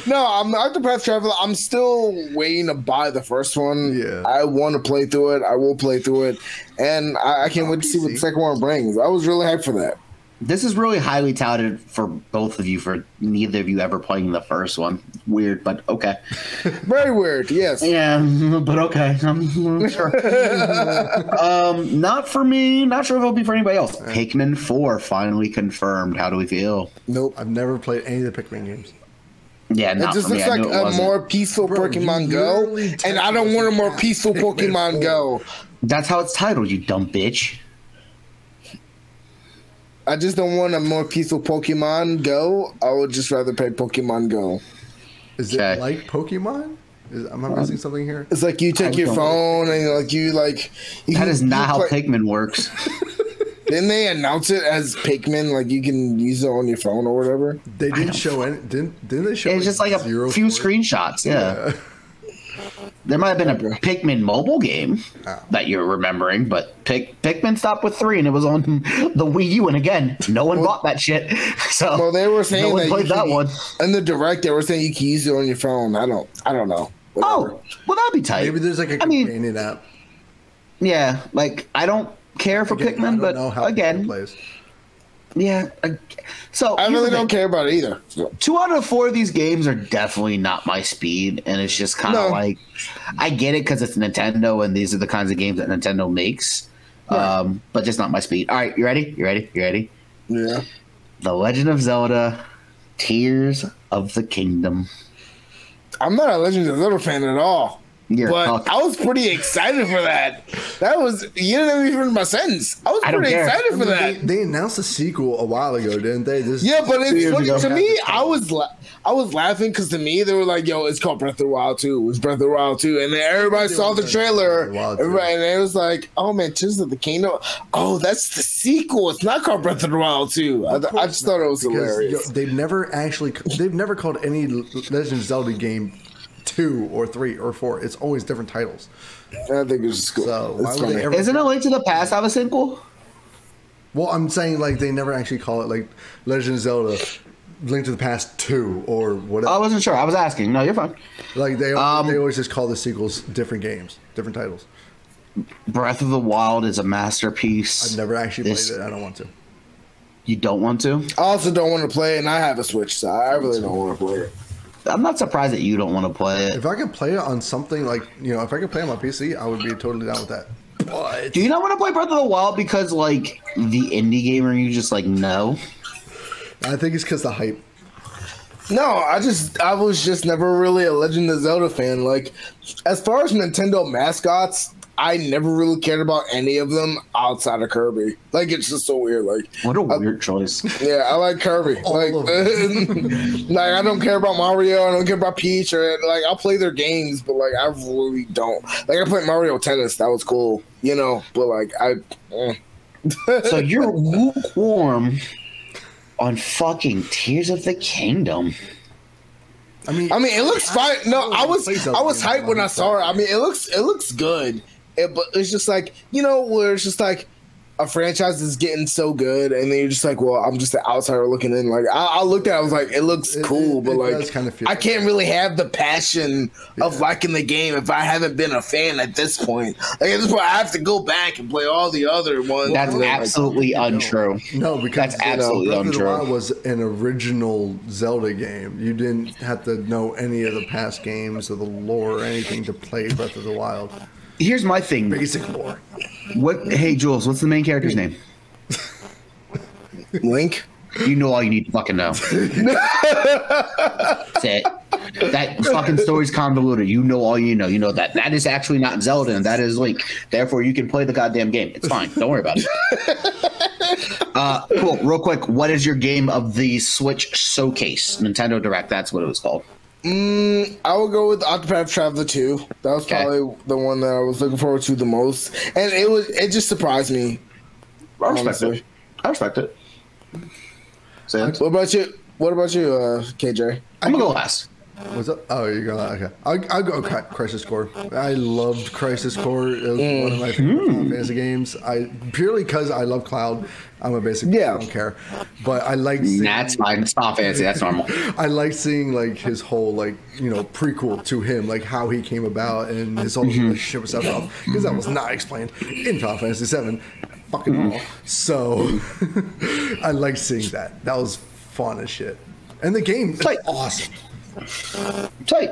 [SPEAKER 3] No, I'm Octopath Traveler. I'm still waiting to buy the first one.
[SPEAKER 2] Yeah,
[SPEAKER 3] I want to play through it. I will play through it, and I can't wait to see what the second one brings. I was really hyped for that.
[SPEAKER 1] This is really highly touted for both of you, for neither of you ever playing the first one. Weird, but okay.
[SPEAKER 3] Very weird, yes.
[SPEAKER 1] Yeah, but okay. I'm sure. Not for me. Not sure if it'll be for anybody else. Pikmin 4 finally confirmed. How do we feel?
[SPEAKER 3] Nope.
[SPEAKER 2] I've never played any of the Pikmin games.
[SPEAKER 1] Yeah,
[SPEAKER 3] it just looks like a more peaceful Pokemon Go, and I don't want a more peaceful Pokemon Go.
[SPEAKER 1] That's how it's titled, you dumb bitch.
[SPEAKER 3] I just don't want a more peaceful Pokemon Go. I would just rather play Pokemon Go.
[SPEAKER 2] Is it like Pokemon? Am I missing something here?
[SPEAKER 3] It's like you take your phone and
[SPEAKER 1] that is not how Pikmin works.
[SPEAKER 3] Didn't they announce it as Pikmin? Like you can use it on your phone or whatever.
[SPEAKER 2] They didn't show any. Didn't they show?
[SPEAKER 1] It's just like a few screenshots. Yeah. There might have been a Pikmin mobile game that you're remembering, but Pikmin stopped with 3, and it was on the Wii U. And again, no one bought that shit. So
[SPEAKER 3] they were saying
[SPEAKER 1] no one played that one.
[SPEAKER 3] In the direct, they were saying you can use it on your phone. I don't know. Whatever.
[SPEAKER 1] Oh, well, that'd be tight.
[SPEAKER 2] Maybe there's like a companion app.
[SPEAKER 1] Yeah, like I don't care for Pikmin, but again, yeah. So
[SPEAKER 3] I really don't care about it either. So.
[SPEAKER 1] 2 out of 4 of these games are definitely not my speed, and it's just kind of like I get it because it's Nintendo, and these are the kinds of games that Nintendo makes, but just not my speed. All right, you ready? You ready?
[SPEAKER 3] Yeah.
[SPEAKER 1] The Legend of Zelda: Tears of the Kingdom.
[SPEAKER 3] I'm not a Legend of Zelda fan at all. But I was pretty excited for that. You didn't even hear my sentence. I was pretty excited for that.
[SPEAKER 2] They announced a sequel a while ago, didn't they?
[SPEAKER 3] Yeah, but it's funny to me. I was laughing because to me they were like, "Yo, it's called Breath of the Wild 2. It's Breath of the Wild 2," and then everybody saw the trailer. Everybody, and it was like, "Oh man, Tears of the Kingdom. Oh, that's the sequel. It's not called Breath of the Wild 2." I just thought it was hilarious.
[SPEAKER 2] They've never called any Legend of Zelda game 2 or 3 or 4. It's always different titles.
[SPEAKER 3] I think it's just cool.
[SPEAKER 2] So why would they ever?
[SPEAKER 1] Isn't A Link to the Past have a sequel?
[SPEAKER 2] Well, I'm saying like they never actually call it like Legend of Zelda, Link to the Past 2 or whatever.
[SPEAKER 1] I wasn't sure. I was asking. No, you're fine.
[SPEAKER 2] Like they always just call the sequels different games, different titles.
[SPEAKER 1] Breath of the Wild is a masterpiece.
[SPEAKER 2] I've never actually played it. I don't want to.
[SPEAKER 1] You don't want to?
[SPEAKER 3] I also don't want to play it, and I have a Switch, so I really don't want to play it.
[SPEAKER 1] I'm not surprised that you don't want to play it.
[SPEAKER 2] If I could play it on something like, if I could play it on my PC, I would be totally down with that. But
[SPEAKER 1] Do you not want to play Breath of the Wild because, like, the indie gamer you just, like, know?
[SPEAKER 2] I think it's because the hype.
[SPEAKER 3] No, I was just never really a Legend of Zelda fan. Like, as far as Nintendo mascots, I never really cared about any of them outside of Kirby. Like, it's just so weird. Like,
[SPEAKER 1] What a weird choice.
[SPEAKER 3] yeah, I like Kirby. Like, like, I don't care about Mario. I don't care about Peach. Or like, I'll play their games, but like, I really don't. Like, I played Mario Tennis. That was cool, But like,
[SPEAKER 1] So you're lukewarm on fucking Tears of the Kingdom.
[SPEAKER 2] I mean,
[SPEAKER 3] it looks fine. No, I was hyped when I saw it. I mean, it looks good. But it's just like, where it's just like a franchise is getting so good, and then you're just like, well, I'm just an outsider looking in. Like, I looked at it, I was like, it looks cool, but like,
[SPEAKER 2] kind of feel
[SPEAKER 3] I can't really have the passion of liking the game if I haven't been a fan at this point. Like, at this point, I have to go back and play all the other ones.
[SPEAKER 1] That's absolutely untrue.
[SPEAKER 2] No, because
[SPEAKER 1] that's absolutely
[SPEAKER 2] Breath of the
[SPEAKER 1] untrue.
[SPEAKER 2] Wild was an original Zelda game. You didn't have to know any of the past games or the lore or anything to play Breath of the Wild.
[SPEAKER 1] Here's my thing.
[SPEAKER 2] Basic lore.
[SPEAKER 1] Hey, Jules, what's the main character's name?
[SPEAKER 3] Link.
[SPEAKER 1] You know all you need to fucking know. That's it. That fucking story's convoluted. You know all you know. You know that is actually not Zelda, and that is Link. Therefore, you can play the goddamn game. It's fine. Don't worry about it. Cool. Real quick, what is your game of the Switch Showcase? Nintendo Direct. That's what it was called.
[SPEAKER 3] I would go with Octopath Traveler 2. That was probably the one that I was looking forward to the most, and it just surprised me.
[SPEAKER 1] I respect it. I respect it.
[SPEAKER 3] What about you? KJ?
[SPEAKER 1] I'm gonna go last.
[SPEAKER 2] What's up? Oh, you're going. Okay, I'll go Crisis Core. I loved Crisis Core. It was one of my favorite Final Fantasy games. Purely because I love Cloud. I'm a basic. I don't care, but I like.
[SPEAKER 1] That's fine. It's Final Fantasy. That's normal.
[SPEAKER 2] I like seeing like his whole prequel to him, like how he came about and his whole relationship with Sephiroth, because that was not explained in Final Fantasy VII. Fucking all. So I like seeing that. That was fun as shit, and the game is awesome.
[SPEAKER 1] Tight.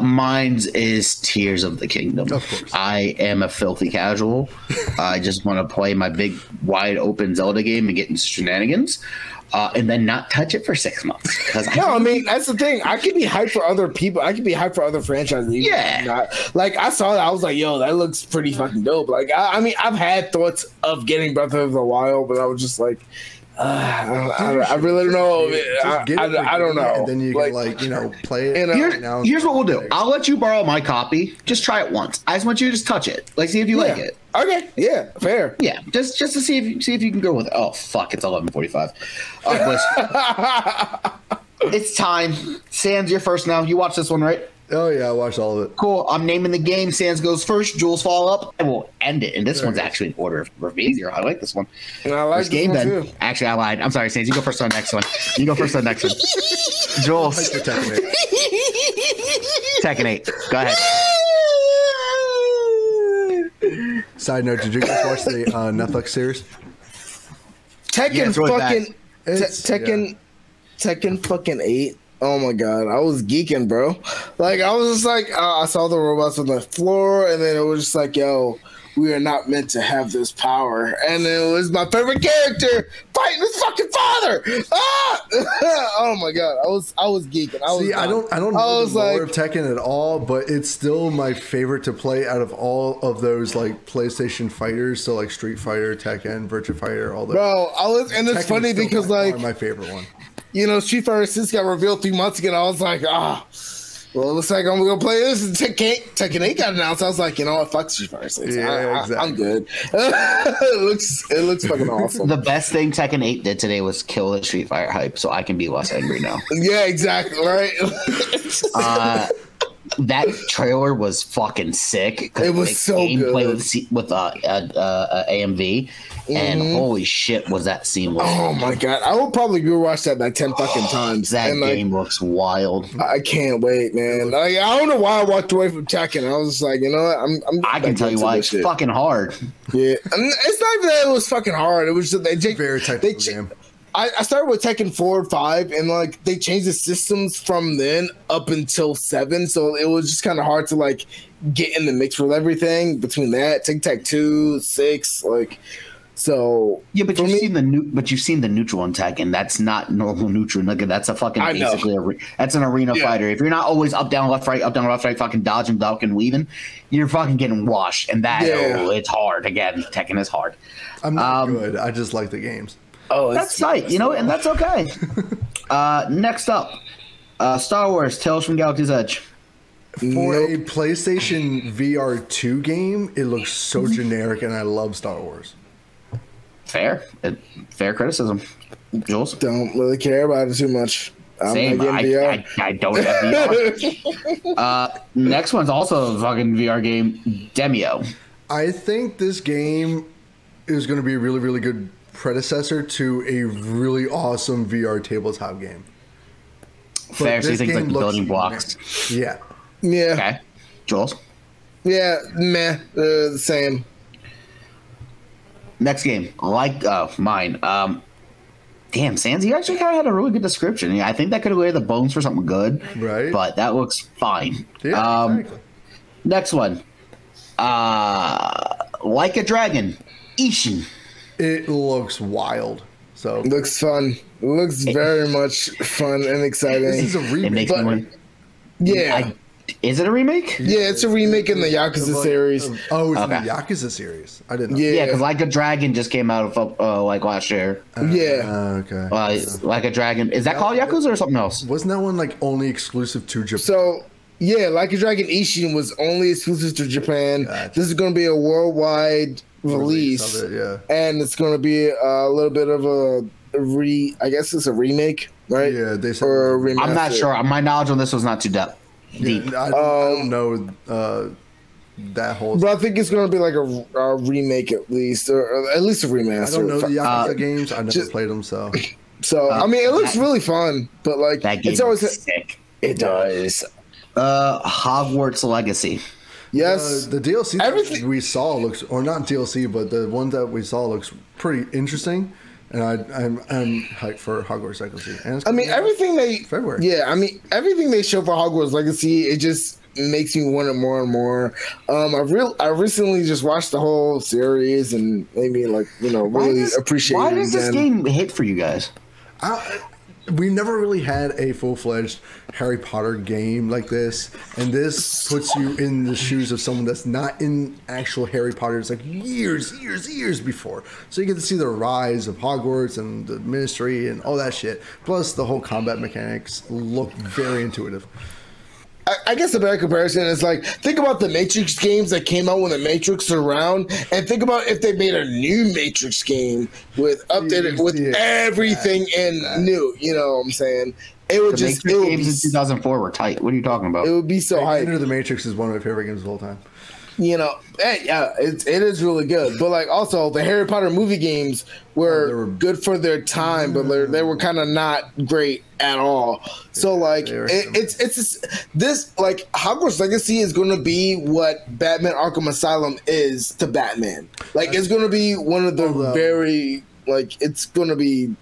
[SPEAKER 1] Mine's is Tears of the Kingdom.
[SPEAKER 2] Of course.
[SPEAKER 1] I am a filthy casual. I just want to play my big, wide open Zelda game and get into shenanigans, and then not touch it for 6 months.
[SPEAKER 3] I mean that's the thing. I could be hyped for other people. I could be hyped for other franchises.
[SPEAKER 1] Yeah.
[SPEAKER 3] Like I saw that, I was like, yo, that looks pretty fucking dope. Like I mean, I've had thoughts of getting Breath of the Wild, but I was just like. I really don't know. I don't know.
[SPEAKER 2] And then you can play it.
[SPEAKER 1] Here's what we'll do. I'll let you borrow my copy. Just try it once. I just want you to just touch it. Like, see if you like it.
[SPEAKER 3] Okay. Yeah. Fair.
[SPEAKER 1] Yeah. Just to see if you can go with it. Oh fuck! It's 11:45. It's time. Sans, you're first now. You watch this one, right?
[SPEAKER 2] Oh yeah, I watched all of it.
[SPEAKER 1] Cool. I'm naming the game. Sans goes first. Jules follow up. And we'll end it. And this one's actually in order of easier. I like this one.
[SPEAKER 3] And I like
[SPEAKER 1] first game
[SPEAKER 3] one
[SPEAKER 1] then.
[SPEAKER 3] Too.
[SPEAKER 1] Actually, I lied. I'm sorry, Sans. You go first on the next one. You go first on the next one. Jules. Tekken 8. Go ahead.
[SPEAKER 2] Side note: did you guys watch the Netflix series?
[SPEAKER 3] Tekken fucking
[SPEAKER 2] Tekken.
[SPEAKER 3] Tekken fucking 8. Oh my god, I was geeking, bro. Like I was just like, I saw the robots on the floor, and then it was just like, yo, we are not meant to have this power. And it was my favorite character fighting his fucking father. Ah! Oh my god, I was geeking.
[SPEAKER 2] I don't know the lore of Tekken at all, but it's still my favorite to play out of all of those like PlayStation fighters. So like Street Fighter, Tekken, Virtua Fighter, all those.
[SPEAKER 3] Bro, and it's funny because like
[SPEAKER 2] my favorite one.
[SPEAKER 3] Street Fighter 6 got revealed 3 months ago, and I was like, well, it looks like I'm gonna play this. And Tekken 8 got announced. I was like, you know what, fuck Street Fighter 6.
[SPEAKER 2] Yeah, exactly.
[SPEAKER 3] I'm good. it looks fucking awesome.
[SPEAKER 1] The best thing Tekken 8 did today was kill the Street Fighter hype, so I can be less angry now.
[SPEAKER 3] Yeah, exactly. Right.
[SPEAKER 1] That trailer was fucking sick.
[SPEAKER 3] It was so good
[SPEAKER 1] with AMV, and holy shit, was that seamless?
[SPEAKER 3] Oh my god, I will probably rewatch that like 10 fucking times.
[SPEAKER 1] That
[SPEAKER 3] and,
[SPEAKER 1] game looks wild.
[SPEAKER 3] I can't wait, man. Like, I don't know why I walked away from Tekken. I was just like, you know what?
[SPEAKER 1] I can tell you why. It's fucking hard.
[SPEAKER 3] Yeah, and it's not even that it was fucking hard. It was just
[SPEAKER 2] very technical game.
[SPEAKER 3] I started with Tekken 4 and 5, and like they changed the systems from then up until 7, so it was just kind of hard to like get in the mix with everything between that Tekken 2, 6, like. So
[SPEAKER 1] yeah, but you've seen the neutral on Tekken. That's not normal neutral. Look, that's a fucking basically that's an arena fighter. If you're not always up down left right fucking dodging, ducking, weaving, you're fucking getting washed. And that it's hard. Again, Tekken is hard.
[SPEAKER 2] I'm not good. I just like the games.
[SPEAKER 3] Oh,
[SPEAKER 1] that's tight, you know, and that's okay. Next up, Star Wars: Tales from Galaxy's Edge.
[SPEAKER 2] For a PlayStation VR 2 game, it looks so generic, and I love Star Wars.
[SPEAKER 1] Fair criticism. Jules?
[SPEAKER 3] Don't really care about it too much.
[SPEAKER 1] Same. I don't have VR. Next one's also a fucking VR game, Demio.
[SPEAKER 2] I think this game is going to be a really, really good predecessor to a really awesome VR tabletop game.
[SPEAKER 1] Fair. So you think like the building blocks?
[SPEAKER 2] Yeah.
[SPEAKER 3] Yeah.
[SPEAKER 1] Okay. Jules?
[SPEAKER 3] Yeah. Meh. The same.
[SPEAKER 1] Next game, mine. Damn, Sans, you actually kind of had a really good description. Yeah, I think that could have laid the bones for something good.
[SPEAKER 2] Right.
[SPEAKER 1] But that looks fine.
[SPEAKER 2] Yeah, exactly.
[SPEAKER 1] Next one. Like a Dragon, Ishin.
[SPEAKER 2] It looks wild. So
[SPEAKER 3] it looks fun. It looks very much fun and exciting.
[SPEAKER 2] This is a remake.
[SPEAKER 1] Is it a remake?
[SPEAKER 3] Yeah, it's a remake in the Yakuza series.
[SPEAKER 2] In the Yakuza series. I didn't know.
[SPEAKER 1] Yeah, because Like a Dragon just came out of last year.
[SPEAKER 2] Okay.
[SPEAKER 1] Like a Dragon. Is that called Yakuza or something else?
[SPEAKER 2] Wasn't that one like only exclusive to Japan?
[SPEAKER 3] So yeah, Like a Dragon Ishin was only exclusive to Japan. Gotcha. This is going to be a worldwide release
[SPEAKER 2] of it,
[SPEAKER 3] and it's going to be a little bit of I guess it's a remake, right?
[SPEAKER 2] Yeah, they said.
[SPEAKER 3] Or
[SPEAKER 1] I'm not sure. My knowledge on this was not too deep.
[SPEAKER 2] I don't know that whole.
[SPEAKER 3] But I think it's going to be like a remake at least, or at least a remaster.
[SPEAKER 2] I don't know the Yakuza games. I never played them, so.
[SPEAKER 3] So I mean, it looks really fun, but like
[SPEAKER 1] that game
[SPEAKER 3] it's always
[SPEAKER 1] sick.
[SPEAKER 3] It does.
[SPEAKER 1] Hogwarts Legacy.
[SPEAKER 2] Yes, the DLC everything we saw looks, or not DLC, but the one that we saw looks pretty interesting. And I'm hyped for Hogwarts Legacy. And
[SPEAKER 3] I mean, everything
[SPEAKER 2] February.
[SPEAKER 3] Yeah, I mean, everything they show for Hogwarts Legacy, it just makes me want it more and more. I recently just watched the whole series and made me really appreciate.
[SPEAKER 1] Why does this game hit for you guys?
[SPEAKER 2] We never really had a full-fledged Harry Potter game like this, and this puts you in the shoes of someone that's not in actual Harry Potter. It's like years before. So you get to see the rise of Hogwarts and the Ministry and all that shit. Plus, the whole combat mechanics look very intuitive.
[SPEAKER 3] I guess a better comparison is like, think about the Matrix games that came out when the Matrix was around, and think about if they made a new Matrix game with updated everything new. You know what I'm saying? It would
[SPEAKER 1] the Matrix games in 2004 were tight. What are you talking about?
[SPEAKER 3] It would be so hype.
[SPEAKER 2] Enter the Matrix is one of my favorite games of all time.
[SPEAKER 3] You know, it is really good. But like, also the Harry Potter movie games were good for their time, but they were kind of not great at all. So like, this like Hogwarts Legacy is going to be what Batman Arkham Asylum is to Batman. Like, it's going to be one of the it's going to be.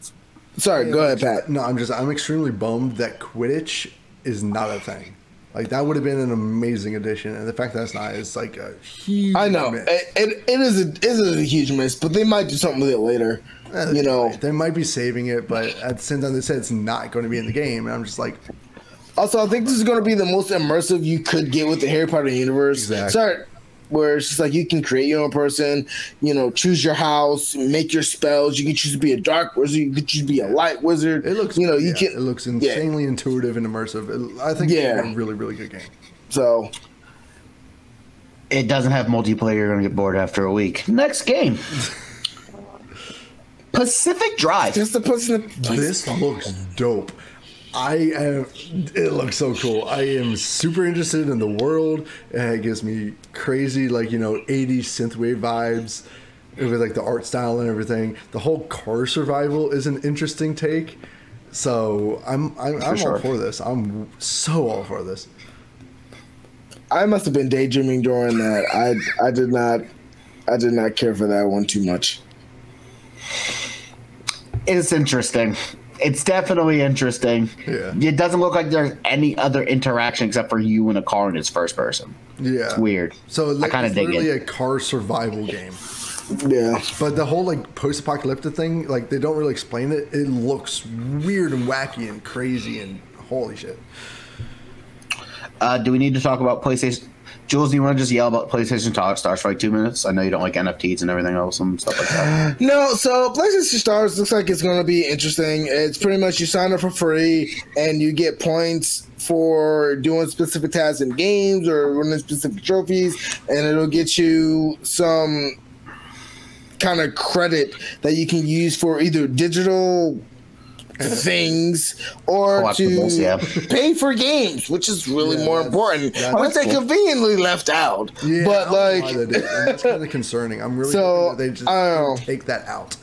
[SPEAKER 3] Sorry, go ahead, Pat.
[SPEAKER 2] No, I'm extremely bummed that Quidditch is not a thing. Like, that would have been an amazing addition, and the fact that it's not is like a huge.
[SPEAKER 3] I know
[SPEAKER 2] miss.
[SPEAKER 3] it is a huge miss, but they might do something with it later.
[SPEAKER 2] They might be saving it, but at the same time, they said it's not going to be in the game, and I'm just like.
[SPEAKER 3] Also, I think this is going to be the most immersive you could get with the Harry Potter universe.
[SPEAKER 2] Exactly.
[SPEAKER 3] Sorry, where it's just like you can create your own person, choose your house, make your spells. You can choose to be a dark wizard, you can choose to be a light wizard.
[SPEAKER 2] It looks, it looks insanely intuitive and immersive. I think it's a really, really good game.
[SPEAKER 3] So
[SPEAKER 1] it doesn't have multiplayer. You're gonna get bored after a week. Next game, Pacific Drive.
[SPEAKER 3] This looks
[SPEAKER 2] dope. It looks so cool. I am super interested in the world. It gives me crazy, like, 80s synthwave vibes with like the art style and everything. The whole car survival is an interesting take. So I'm all for this. I'm so all for this.
[SPEAKER 3] I must have been daydreaming during that. I did not care for that one too much.
[SPEAKER 1] It's interesting. It's definitely interesting.
[SPEAKER 2] Yeah.
[SPEAKER 1] It doesn't look like there's any other interaction except for you in a car and it's first person.
[SPEAKER 2] Yeah.
[SPEAKER 1] It's weird.
[SPEAKER 2] So
[SPEAKER 1] I kind of dig
[SPEAKER 2] literally
[SPEAKER 1] it.
[SPEAKER 2] a car survival game.
[SPEAKER 3] Yeah.
[SPEAKER 2] But the whole like post-apocalyptic thing, like they don't really explain it. It looks weird and wacky and crazy and holy shit.
[SPEAKER 1] Do we need to talk about PlayStation? Jules, do you want to just yell about PlayStation Stars for like 2 minutes? I know you don't like NFTs and everything else and stuff like that.
[SPEAKER 3] No, so PlayStation Stars looks like it's going to be interesting. It's pretty much you sign up for free and you get points for doing specific tasks in games or winning specific trophies, and it'll get you some kind of credit that you can use for either digital things or to pay for games, which is really more important, which they conveniently left out.
[SPEAKER 2] Yeah,
[SPEAKER 3] but like
[SPEAKER 2] that's kind of concerning. I'm really hoping that they just take that out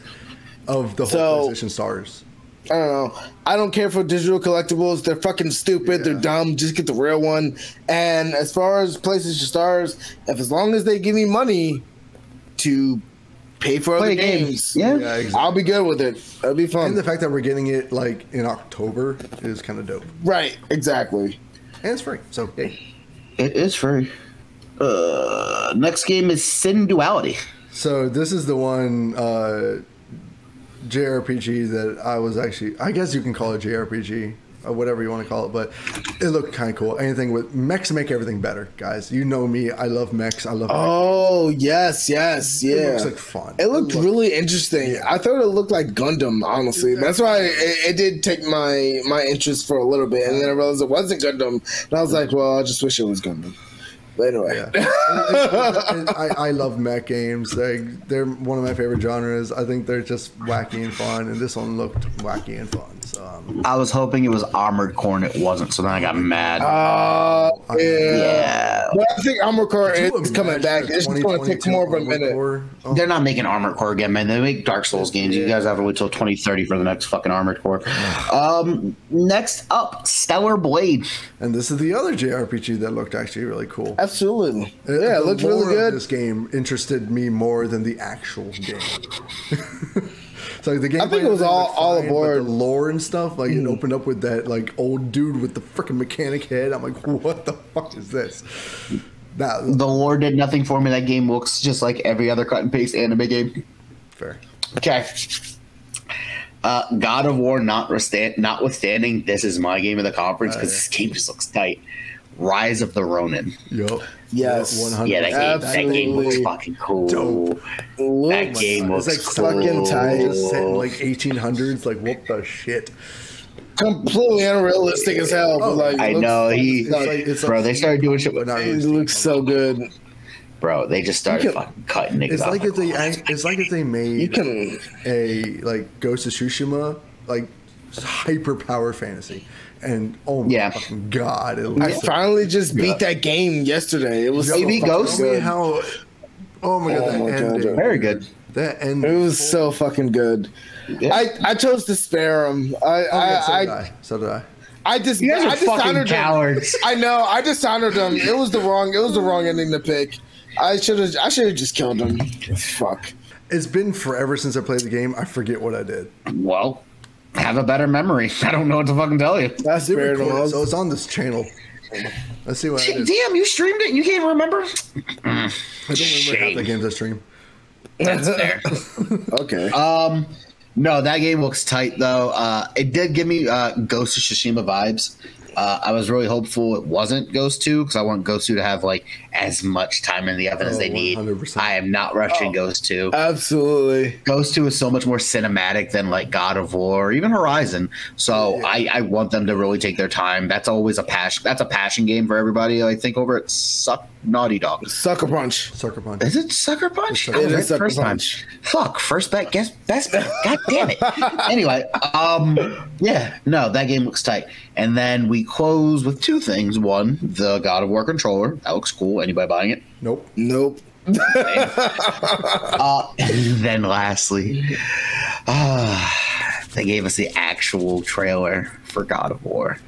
[SPEAKER 2] of the whole PlayStation Stars.
[SPEAKER 3] I don't know. I don't care for digital collectibles. They're fucking stupid. They're dumb. Just get the real one. And as far as PlayStation Stars, as long as they give me money to pay for other games.
[SPEAKER 1] Yeah,
[SPEAKER 2] exactly.
[SPEAKER 3] I'll be good with it. That'll be fun.
[SPEAKER 2] And the fact that we're getting it like in October is kind of dope.
[SPEAKER 3] Right, exactly.
[SPEAKER 2] And it's free, so hey.
[SPEAKER 1] It is free. Next game is Sin Duality.
[SPEAKER 2] So this is the one JRPG that I was actually, I guess you can call it JRPG. Or whatever you want to call it, but it looked kind of cool. Anything with mechs make everything better, guys. You know me, I love mechs. I love.
[SPEAKER 3] Oh yes, yeah.
[SPEAKER 2] It looks like fun.
[SPEAKER 3] It looked really interesting. Yeah. I thought it looked like Gundam, honestly. That's why it did take my interest for a little bit, and then I realized it wasn't Gundam, and I was like, well, I just wish it was Gundam. But anyway,
[SPEAKER 2] I love mech games. They're one of my favorite genres. I think they're just wacky and fun, and this one looked wacky and fun. So,
[SPEAKER 1] I was hoping it was Armored Core and it wasn't, so then I got mad.
[SPEAKER 3] Yeah. But I think Armored Core is coming back. It's just going to take more of a minute.
[SPEAKER 2] Oh.
[SPEAKER 1] They're not making Armored Core again, man. They make Dark Souls games. You guys have to wait till 2030 for the next fucking Armored Core. Next up, Stellar Blade.
[SPEAKER 2] And this is the other JRPG that looked actually really cool.
[SPEAKER 3] Absolutely. Yeah, it looked really good.
[SPEAKER 2] This game interested me more than the actual game. So like the game,
[SPEAKER 3] I think it was all aboard.
[SPEAKER 2] The lore and stuff, like it opened up with that like old dude with the freaking mechanic head. I'm like, what the fuck is this?
[SPEAKER 1] The lore did nothing for me. That game looks just like every other cut and paste anime game.
[SPEAKER 2] Fair.
[SPEAKER 1] Okay. God of War notwithstanding, this is my game of the conference because this game just looks tight. Rise of the Ronin.
[SPEAKER 2] Yup.
[SPEAKER 3] Yes.
[SPEAKER 2] 100%.
[SPEAKER 1] Yeah, that game looks fucking cool.
[SPEAKER 2] Dope.
[SPEAKER 1] That game looks
[SPEAKER 3] like fucking tight.
[SPEAKER 2] Just set in like 1800s. Like what the shit?
[SPEAKER 3] Completely unrealistic as hell. But like,
[SPEAKER 1] I know
[SPEAKER 2] bro.
[SPEAKER 1] They started doing shit.
[SPEAKER 3] It looks so good.
[SPEAKER 1] Bro, they just started fucking cutting niggas
[SPEAKER 2] it's
[SPEAKER 1] off.
[SPEAKER 2] It's like if they made a like Ghost of Tsushima like hyper power fantasy. And oh my fucking god!
[SPEAKER 3] I finally just beat that game yesterday. It was
[SPEAKER 1] maybe Ghost.
[SPEAKER 2] How? Oh my god! That ending.
[SPEAKER 1] Very good.
[SPEAKER 2] That ending.
[SPEAKER 3] It was so fucking good. Yeah. I chose to spare him.
[SPEAKER 2] So did I.
[SPEAKER 1] You guys are fucking cowards.
[SPEAKER 3] I know. I dishonored him. It was the wrong ending to pick. I should have just killed him. Fuck.
[SPEAKER 2] It's been forever since I played the game. I forget what I did.
[SPEAKER 1] Well, have a better memory. I don't know what to fucking tell you.
[SPEAKER 3] That's fair.
[SPEAKER 2] So it's on this channel. Let's see what I did.
[SPEAKER 1] Damn, you streamed it? You can't remember?
[SPEAKER 2] I don't remember half the games I stream.
[SPEAKER 1] That's fair.
[SPEAKER 3] Okay.
[SPEAKER 1] No, that game looks tight though. It did give me Ghost of Tsushima vibes. I was really hopeful it wasn't Ghost 2 because I want Ghost 2 to have like as much time in the oven as they need.
[SPEAKER 2] 100%.
[SPEAKER 1] I am not rushing Ghost 2.
[SPEAKER 3] Absolutely.
[SPEAKER 1] Ghost 2 is so much more cinematic than like God of War or even Horizon. So I want them to really take their time. That's always a passion. That's a passion game for everybody. I think over at Naughty Dog.
[SPEAKER 3] Sucker Punch.
[SPEAKER 2] Sucker Punch.
[SPEAKER 1] Is it Sucker Punch?
[SPEAKER 3] It is Sucker
[SPEAKER 1] First
[SPEAKER 3] Punch.
[SPEAKER 1] time. Fuck, first bet, guess best bet. God damn it. Anyway, yeah, no, that game looks tight. And then we close with two things. One, the God of War controller. That looks cool. Anybody buying it?
[SPEAKER 2] Nope.
[SPEAKER 1] And then lastly, they gave us the actual trailer for God of War.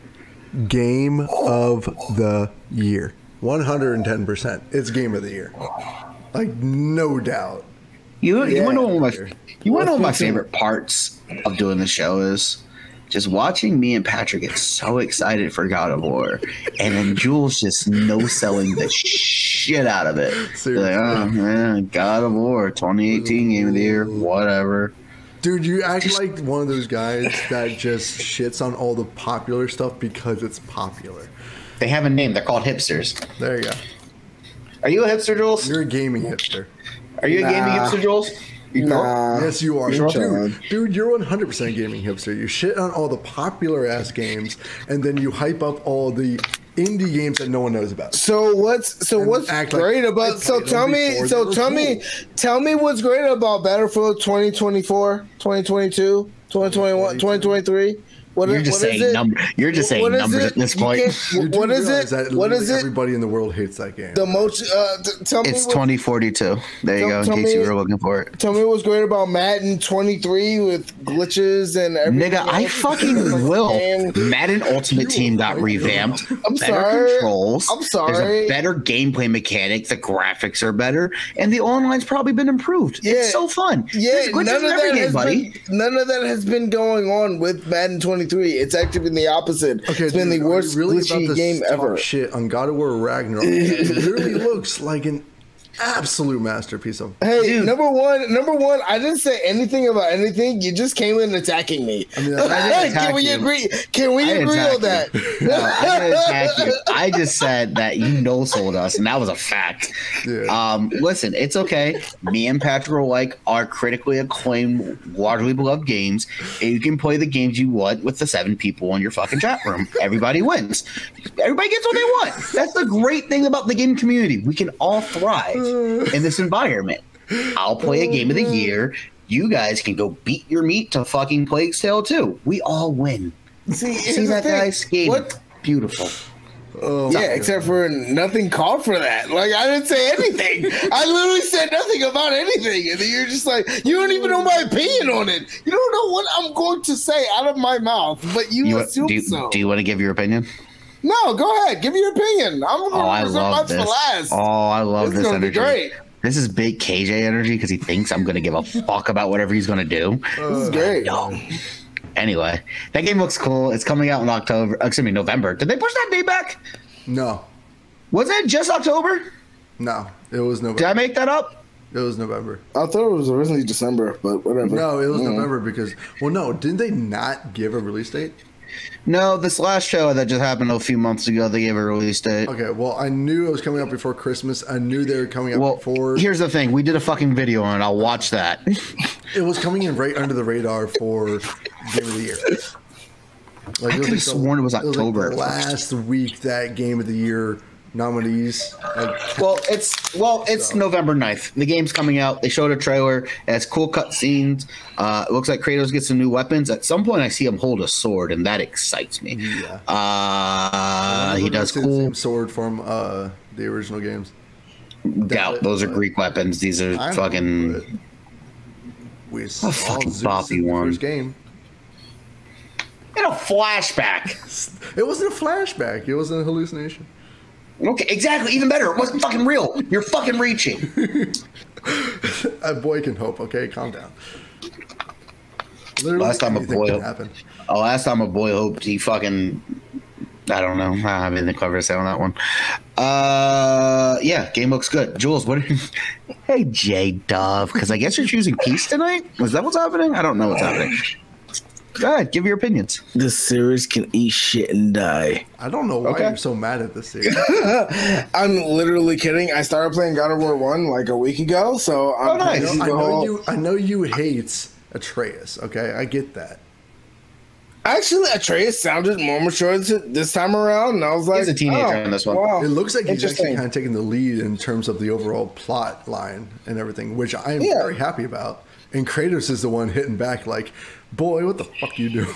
[SPEAKER 2] Game of the year. 110%. It's game of the year. Like, no doubt.
[SPEAKER 1] You want to know what my favorite parts of doing the show is? Just watching me and Patrick get so excited for God of War, and then Jules just no-selling the shit out of it. Like, oh man, God of War, 2018 game of the year, whatever.
[SPEAKER 2] Dude, you act like one of those guys that just shits on all the popular stuff because it's popular.
[SPEAKER 1] They have a name. They're called hipsters.
[SPEAKER 2] There you go.
[SPEAKER 1] Are you a hipster, Jules?
[SPEAKER 2] You're a gaming hipster.
[SPEAKER 1] Are you a gaming hipster, Jules?
[SPEAKER 2] Yes, you are.
[SPEAKER 3] Sure.
[SPEAKER 2] Dude, you're 100% gaming hipster. You shit on all the popular ass games, and then you hype up all the indie games that no one knows about.
[SPEAKER 3] So what's great about? So tell me what's great about Battlefield 2024, 2022, 2021, 2023.
[SPEAKER 1] You're just saying numbers at this point.
[SPEAKER 3] What is it? What is it?
[SPEAKER 2] Everybody in the world hates that game.
[SPEAKER 3] The most. Tell me.
[SPEAKER 1] It's 2042. There you go. In case you were looking for it.
[SPEAKER 3] Tell me what's great about Madden 23 with glitches and everything.
[SPEAKER 1] Nigga, I fucking will. Madden Ultimate Team got revamped.
[SPEAKER 3] I'm
[SPEAKER 1] better
[SPEAKER 3] sorry.
[SPEAKER 1] Controls.
[SPEAKER 3] I'm sorry.
[SPEAKER 1] There's a better gameplay mechanic. The graphics are better, and the online's probably been improved. Yeah. It's so fun.
[SPEAKER 3] Yeah, none of that has been going on with Madden 23. It's actually been the opposite.
[SPEAKER 2] Okay,
[SPEAKER 3] it's been the worst glitchy game ever.
[SPEAKER 2] Shit on God of War Ragnarok. It literally looks like an absolute masterpiece of.
[SPEAKER 3] Hey, dude. Number one. I didn't say anything about anything. You just came in attacking me. I mean, can we agree? Can we agree on that?
[SPEAKER 1] No, I didn't attack you. I just said that you no-sold us, and that was a fact. Yeah. Listen, it's okay. Me and Patrick are like our critically acclaimed, largely beloved games. And you can play the games you want with the 7 people in your fucking chat room. Everybody wins. Everybody gets what they want. That's the great thing about the game community. We can all thrive in this environment. I'll play a game of the year. You guys can go beat your meat to fucking Plague's Tale 2. We all win. See that guy skating? Beautiful.
[SPEAKER 3] Yeah, except for nothing called for that. Like, I didn't say anything. I literally said nothing about anything. And then you're just like, you don't even know my opinion on it. You don't know what I'm going to say out of my mouth, but you assume so.
[SPEAKER 1] Do you want to give your opinion?
[SPEAKER 3] No, go ahead. Give me your opinion. I'm going to reserve mine for last.
[SPEAKER 1] I love this energy.
[SPEAKER 3] Be great.
[SPEAKER 1] This is big KJ energy because he thinks I'm going to give a fuck about whatever he's going to do.
[SPEAKER 3] This is great.
[SPEAKER 1] No. Anyway, that game looks cool. It's coming out in November. Did they push that date back?
[SPEAKER 2] No.
[SPEAKER 1] Was it just October?
[SPEAKER 2] No, it was November.
[SPEAKER 1] Did I make that up?
[SPEAKER 2] It was November.
[SPEAKER 3] I thought it was originally December, but whatever.
[SPEAKER 2] No, it was November because, didn't they not give a release date?
[SPEAKER 1] No, this last show that just happened a few months ago, they gave a release date.
[SPEAKER 2] Okay, well, I knew it was coming up before Christmas. I knew they were coming up before.
[SPEAKER 1] Here's the thing. We did a fucking video on it. I'll watch that.
[SPEAKER 2] It was coming in right under the radar for Game of the Year.
[SPEAKER 1] Like, I could have sworn it was October.
[SPEAKER 2] Like last week, that Game of the Year nominees.
[SPEAKER 1] It's November 9th. The game's coming out. They showed a trailer. It has cool cutscenes. It looks like Kratos gets some new weapons. At some point, I see him hold a sword, and that excites me.
[SPEAKER 2] Yeah.
[SPEAKER 1] He does cool.
[SPEAKER 2] Same sword from the original games.
[SPEAKER 1] Doubt. Those are Greek weapons. These are fucking.
[SPEAKER 2] We saw
[SPEAKER 1] fucking
[SPEAKER 2] Zeus
[SPEAKER 1] boppy
[SPEAKER 2] in the
[SPEAKER 1] one.
[SPEAKER 2] first game.
[SPEAKER 1] In a flashback.
[SPEAKER 2] It wasn't a flashback. It was a hallucination.
[SPEAKER 1] Okay, exactly. Even better. It wasn't fucking real. You're fucking reaching.
[SPEAKER 2] A boy can hope. Okay, calm down. Literally
[SPEAKER 1] last time a boy hoped, he fucking. I don't know. I don't have anything clever to say on that one. Yeah, game looks good. Jules, what? Hey, J Dove, because I guess you're choosing peace tonight. Was that what's happening? I don't know what's happening. Go ahead, give your opinions.
[SPEAKER 3] This series can eat shit and die.
[SPEAKER 2] I don't know why you're so mad at this series.
[SPEAKER 3] I'm literally kidding. I started playing God of War 1 like a week ago, so I'm
[SPEAKER 2] I know you hate Atreus, okay? I get that.
[SPEAKER 3] Actually, Atreus sounded more mature this time around, and I was like,
[SPEAKER 1] He's a teenager in this one.
[SPEAKER 3] Wow.
[SPEAKER 2] It looks like he's actually kind of taking the lead in terms of the overall plot line and everything, which I am very happy about. And Kratos is the one hitting back like, boy, what the fuck you do?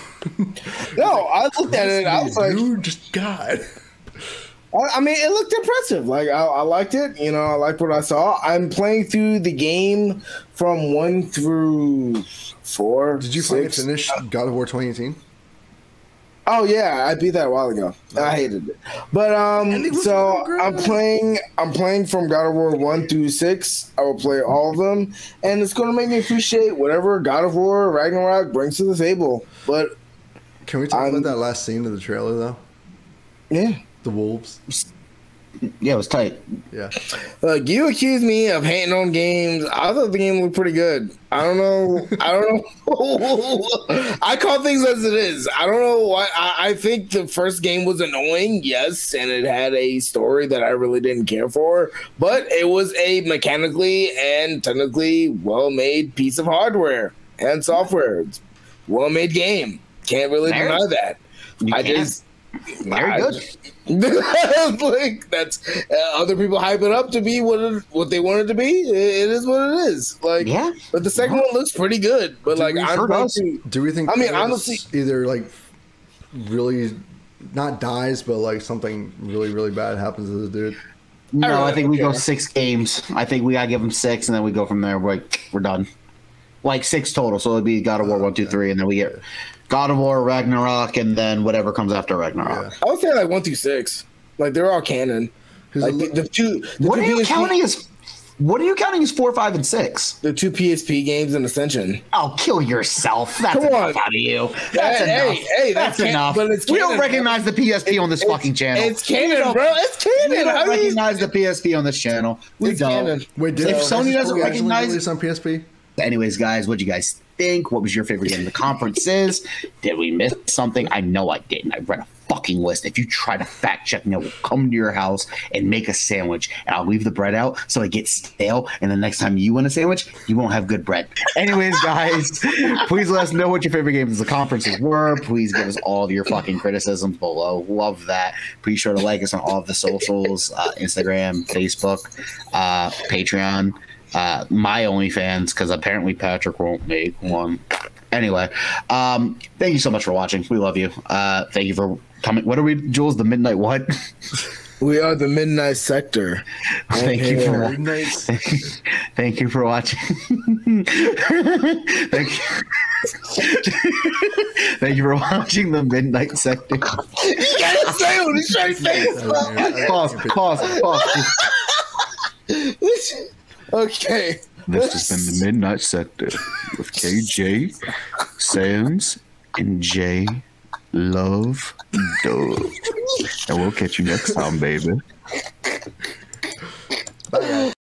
[SPEAKER 3] No, I looked at it. I was like,
[SPEAKER 2] dude, just God.
[SPEAKER 3] I mean, it looked impressive. Like, I liked it. You know, I liked what I saw. I'm playing through the game from 1 through 4.
[SPEAKER 2] Did you finally finish God of War 2018?
[SPEAKER 3] Oh yeah, I beat that a while ago. I hated it, but so I'm playing from God of War 1 through 6. I will play all of them, and it's going to make me appreciate whatever God of War Ragnarok brings to the table. But
[SPEAKER 2] can we talk about that last scene of the trailer though?
[SPEAKER 3] Yeah,
[SPEAKER 2] the wolves.
[SPEAKER 1] Yeah, it was tight.
[SPEAKER 2] Yeah.
[SPEAKER 3] Look, you accuse me of hating on games. I thought the game looked pretty good. I don't know. I call things as it is. I don't know what. I think the first game was annoying, yes, and it had a story that I really didn't care for, but it was a mechanically and technically well-made piece of hardware and software. It's well-made game. Can't really deny that.
[SPEAKER 1] Very good.
[SPEAKER 3] Like that's other people hype it up to be what they want it to be. It is what it is. Like,
[SPEAKER 1] yeah.
[SPEAKER 3] But the second one looks pretty good. But like,
[SPEAKER 2] do we think?
[SPEAKER 3] I mean, honestly,
[SPEAKER 2] either like really not dies, but like something really really bad happens to the dude.
[SPEAKER 1] No, I think we go 6 games. I think we gotta give them 6, and then we go from there. We're done. Like 6 total, so it'd be God of War 1, 2, 3, and then we get God of War Ragnarok, and then whatever comes after Ragnarok.
[SPEAKER 3] I would say like 1 through 6. Like they're all canon. Like the two.
[SPEAKER 1] What are you counting as? What are you counting as 4, 5, and 6?
[SPEAKER 3] The 2 PSP games in Ascension.
[SPEAKER 1] Oh, kill yourself! That's enough out of you. That's enough.
[SPEAKER 3] Hey,
[SPEAKER 1] that's enough.
[SPEAKER 3] But it's
[SPEAKER 1] we don't recognize the PSP on this fucking channel.
[SPEAKER 3] It's canon, bro. It's canon.
[SPEAKER 1] We don't recognize the PSP on this channel. We don't.
[SPEAKER 3] Canon.
[SPEAKER 2] Wait,
[SPEAKER 1] if Sony doesn't recognize
[SPEAKER 2] it on PSP.
[SPEAKER 1] Anyways, guys, what do you guys think? What was your favorite game of the conferences? Did we miss something? I know I didn't. I read a fucking list. If you try to fact check me, I will come to your house and make a sandwich, and I'll leave the bread out so it gets stale, and the next time you want a sandwich, you won't have good bread. Anyways, guys, please let us know what your favorite games of the conferences were. Please give us all of your fucking criticisms below. Love that. Be sure to like us on all of the socials, Instagram, Facebook, Patreon. My OnlyFans, because apparently Patrick won't make one. Anyway, thank you so much for watching. We love you. Thank you for coming. What are we, Jules? The Midnight what?
[SPEAKER 3] We are the Midnight Sector.
[SPEAKER 1] Thank you for thank you for watching. Thank you. Thank you for watching the Midnight Sector.
[SPEAKER 3] You gotta say on his straight face.
[SPEAKER 1] Pause.
[SPEAKER 3] Okay.
[SPEAKER 1] This has been the Midnight Sector with KJ, Sans, and J Love Dove. And we'll catch you next time, baby.
[SPEAKER 2] Bye.